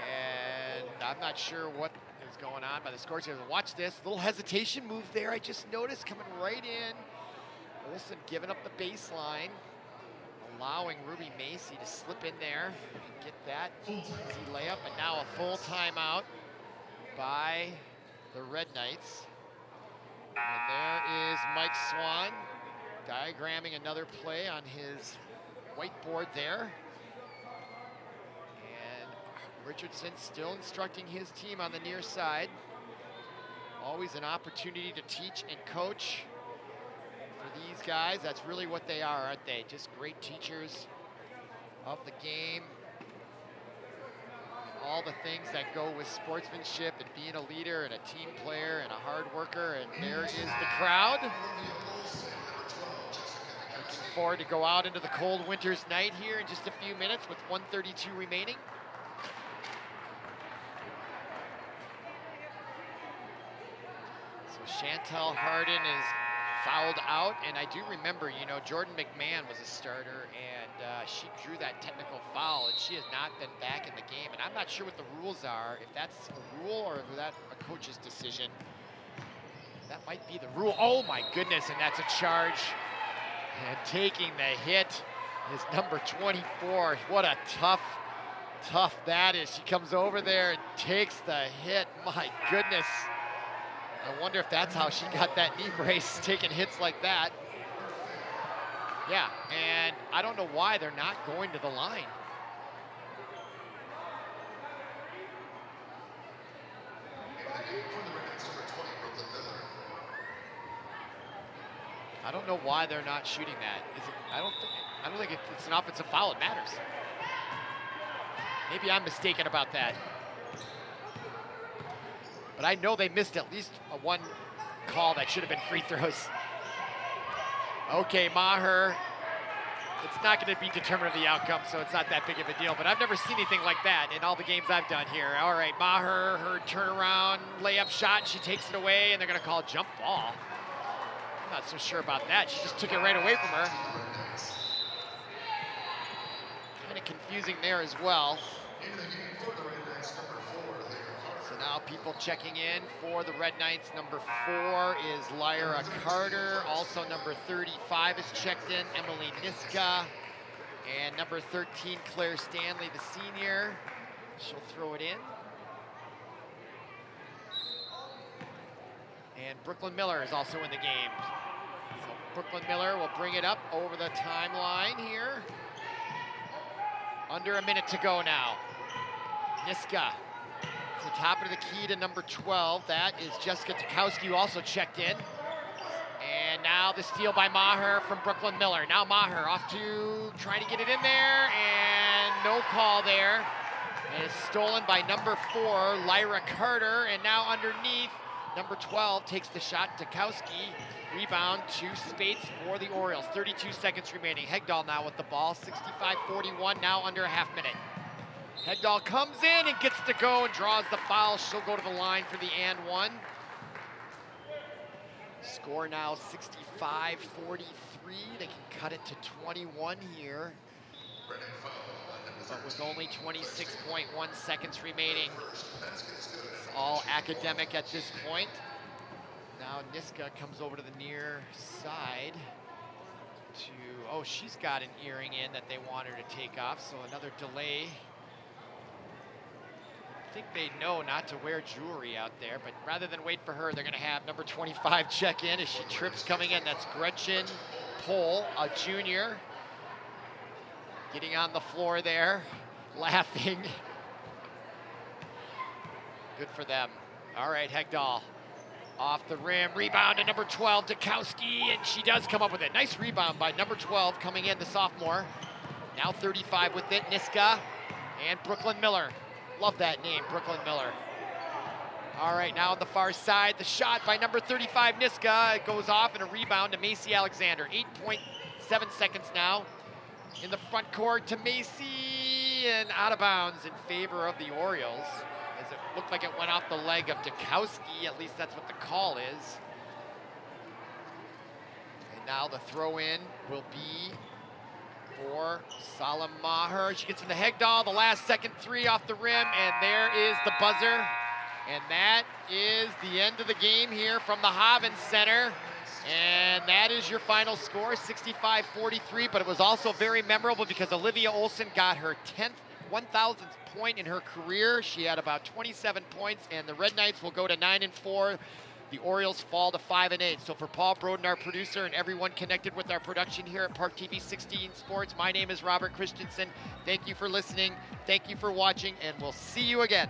And I'm not sure what is going on by the scores here. Watch this, little hesitation move there. I just noticed coming right in. Olsen giving up the baseline, allowing Ruby Macy to slip in there and get that easy layup. And now a full timeout by the Red Knights. And there is Mike Swan diagramming another play on his whiteboard there. And Richardson still instructing his team on the near side. Always an opportunity to teach and coach for these guys. That's really what they are, aren't they? Just great teachers of the game. All the things that go with sportsmanship and being a leader and a team player and a hard worker. And there is the crowd. Looking forward to go out into the cold winter's night here in just a few minutes with 1:32 remaining. So Chantel Hardin is fouled out, and I do remember, you know, Jordan McMahon was a starter, and she drew that technical foul, and she has not been back in the game. And I'm not sure what the rules are, if that's a rule or if that's a coach's decision. That might be the rule. Oh my goodness, and that's a charge. And taking the hit is number 24. What a tough that is. She comes over there and takes the hit. My goodness. I wonder if that's how she got that knee brace, taking hits like that. Yeah, and I don't know why they're not going to the line. I don't know why they're not shooting that. I don't think it's an offensive foul. It matters. Maybe I'm mistaken about that. But I know they missed at least one call that should have been free throws. Okay, Maher. It's not going to be determinant of the outcome, so it's not that big of a deal. But I've never seen anything like that in all the games I've done here. All right, Maher, her turnaround layup shot, she takes it away, and they're going to call a jump ball. I'm not so sure about that. She just took it right away from her. Kind of confusing there as well. So now people checking in for the Red Knights. Number 4 is Lyra Carter. Also number 35 is checked in, Emily Niska. And number 13, Claire Stanley, the senior. She'll throw it in. And Brooklyn Miller is also in the game. So Brooklyn Miller will bring it up over the timeline here. Under a minute to go now. Niska. The top of the key to number 12. That is Jessica Tukowski, who also checked in. And now the steal by Maher from Brooklyn Miller. Now Maher off to trying to get it in there, and no call there. It is stolen by number 4, Lyra Carter, and now underneath number 12 takes the shot. Dukowski, rebound to Spates for the Orioles. 32 seconds remaining. Hegdahl now with the ball. 65-41, now under a half minute. Hegdahl comes in and gets to go and draws the foul. She'll go to the line for the and one. Score now 65-43. They can cut it to 21 here. But with only 26.1 seconds remaining. It's all academic at this point. Now Niska comes over to the near side to, oh, she's got an earring in that they want her to take off, so another delay. I think they know not to wear jewelry out there, but rather than wait for her, they're gonna have number 25 check in as she trips coming in. That's Gretchen Pohl, a junior, getting on the floor there, laughing. Good for them. All right, Hegdahl off the rim, rebound to number 12, Dukowski, and she does come up with it. Nice rebound by number 12 coming in, the sophomore. Now 35 with it, Niska and Brooklyn Miller. Love that name, Brooklyn Miller. All right, now on the far side, the shot by number 35, Niska. It goes off and a rebound to Macy Alexander. 8.7 seconds now in the front court to Macy, and out of bounds in favor of the Orioles, as it looked like it went off the leg of Dukowski. At least that's what the call is. And now the throw in will be for Salam Maher. She gets into Hegdahl, the last second three off the rim, and there is the buzzer. And that is the end of the game here from the Havens Center. And that is your final score, 65-43, but it was also very memorable because Olivia Olson got her 1,000th point in her career. She had about 27 points, and the Red Knights will go to 9-4. The Orioles fall to 5-8. So for Paul Broden, our producer, and everyone connected with our production here at ParkTV 16 Sports, my name is Robert Christensen. Thank you for listening. Thank you for watching, and we'll see you again.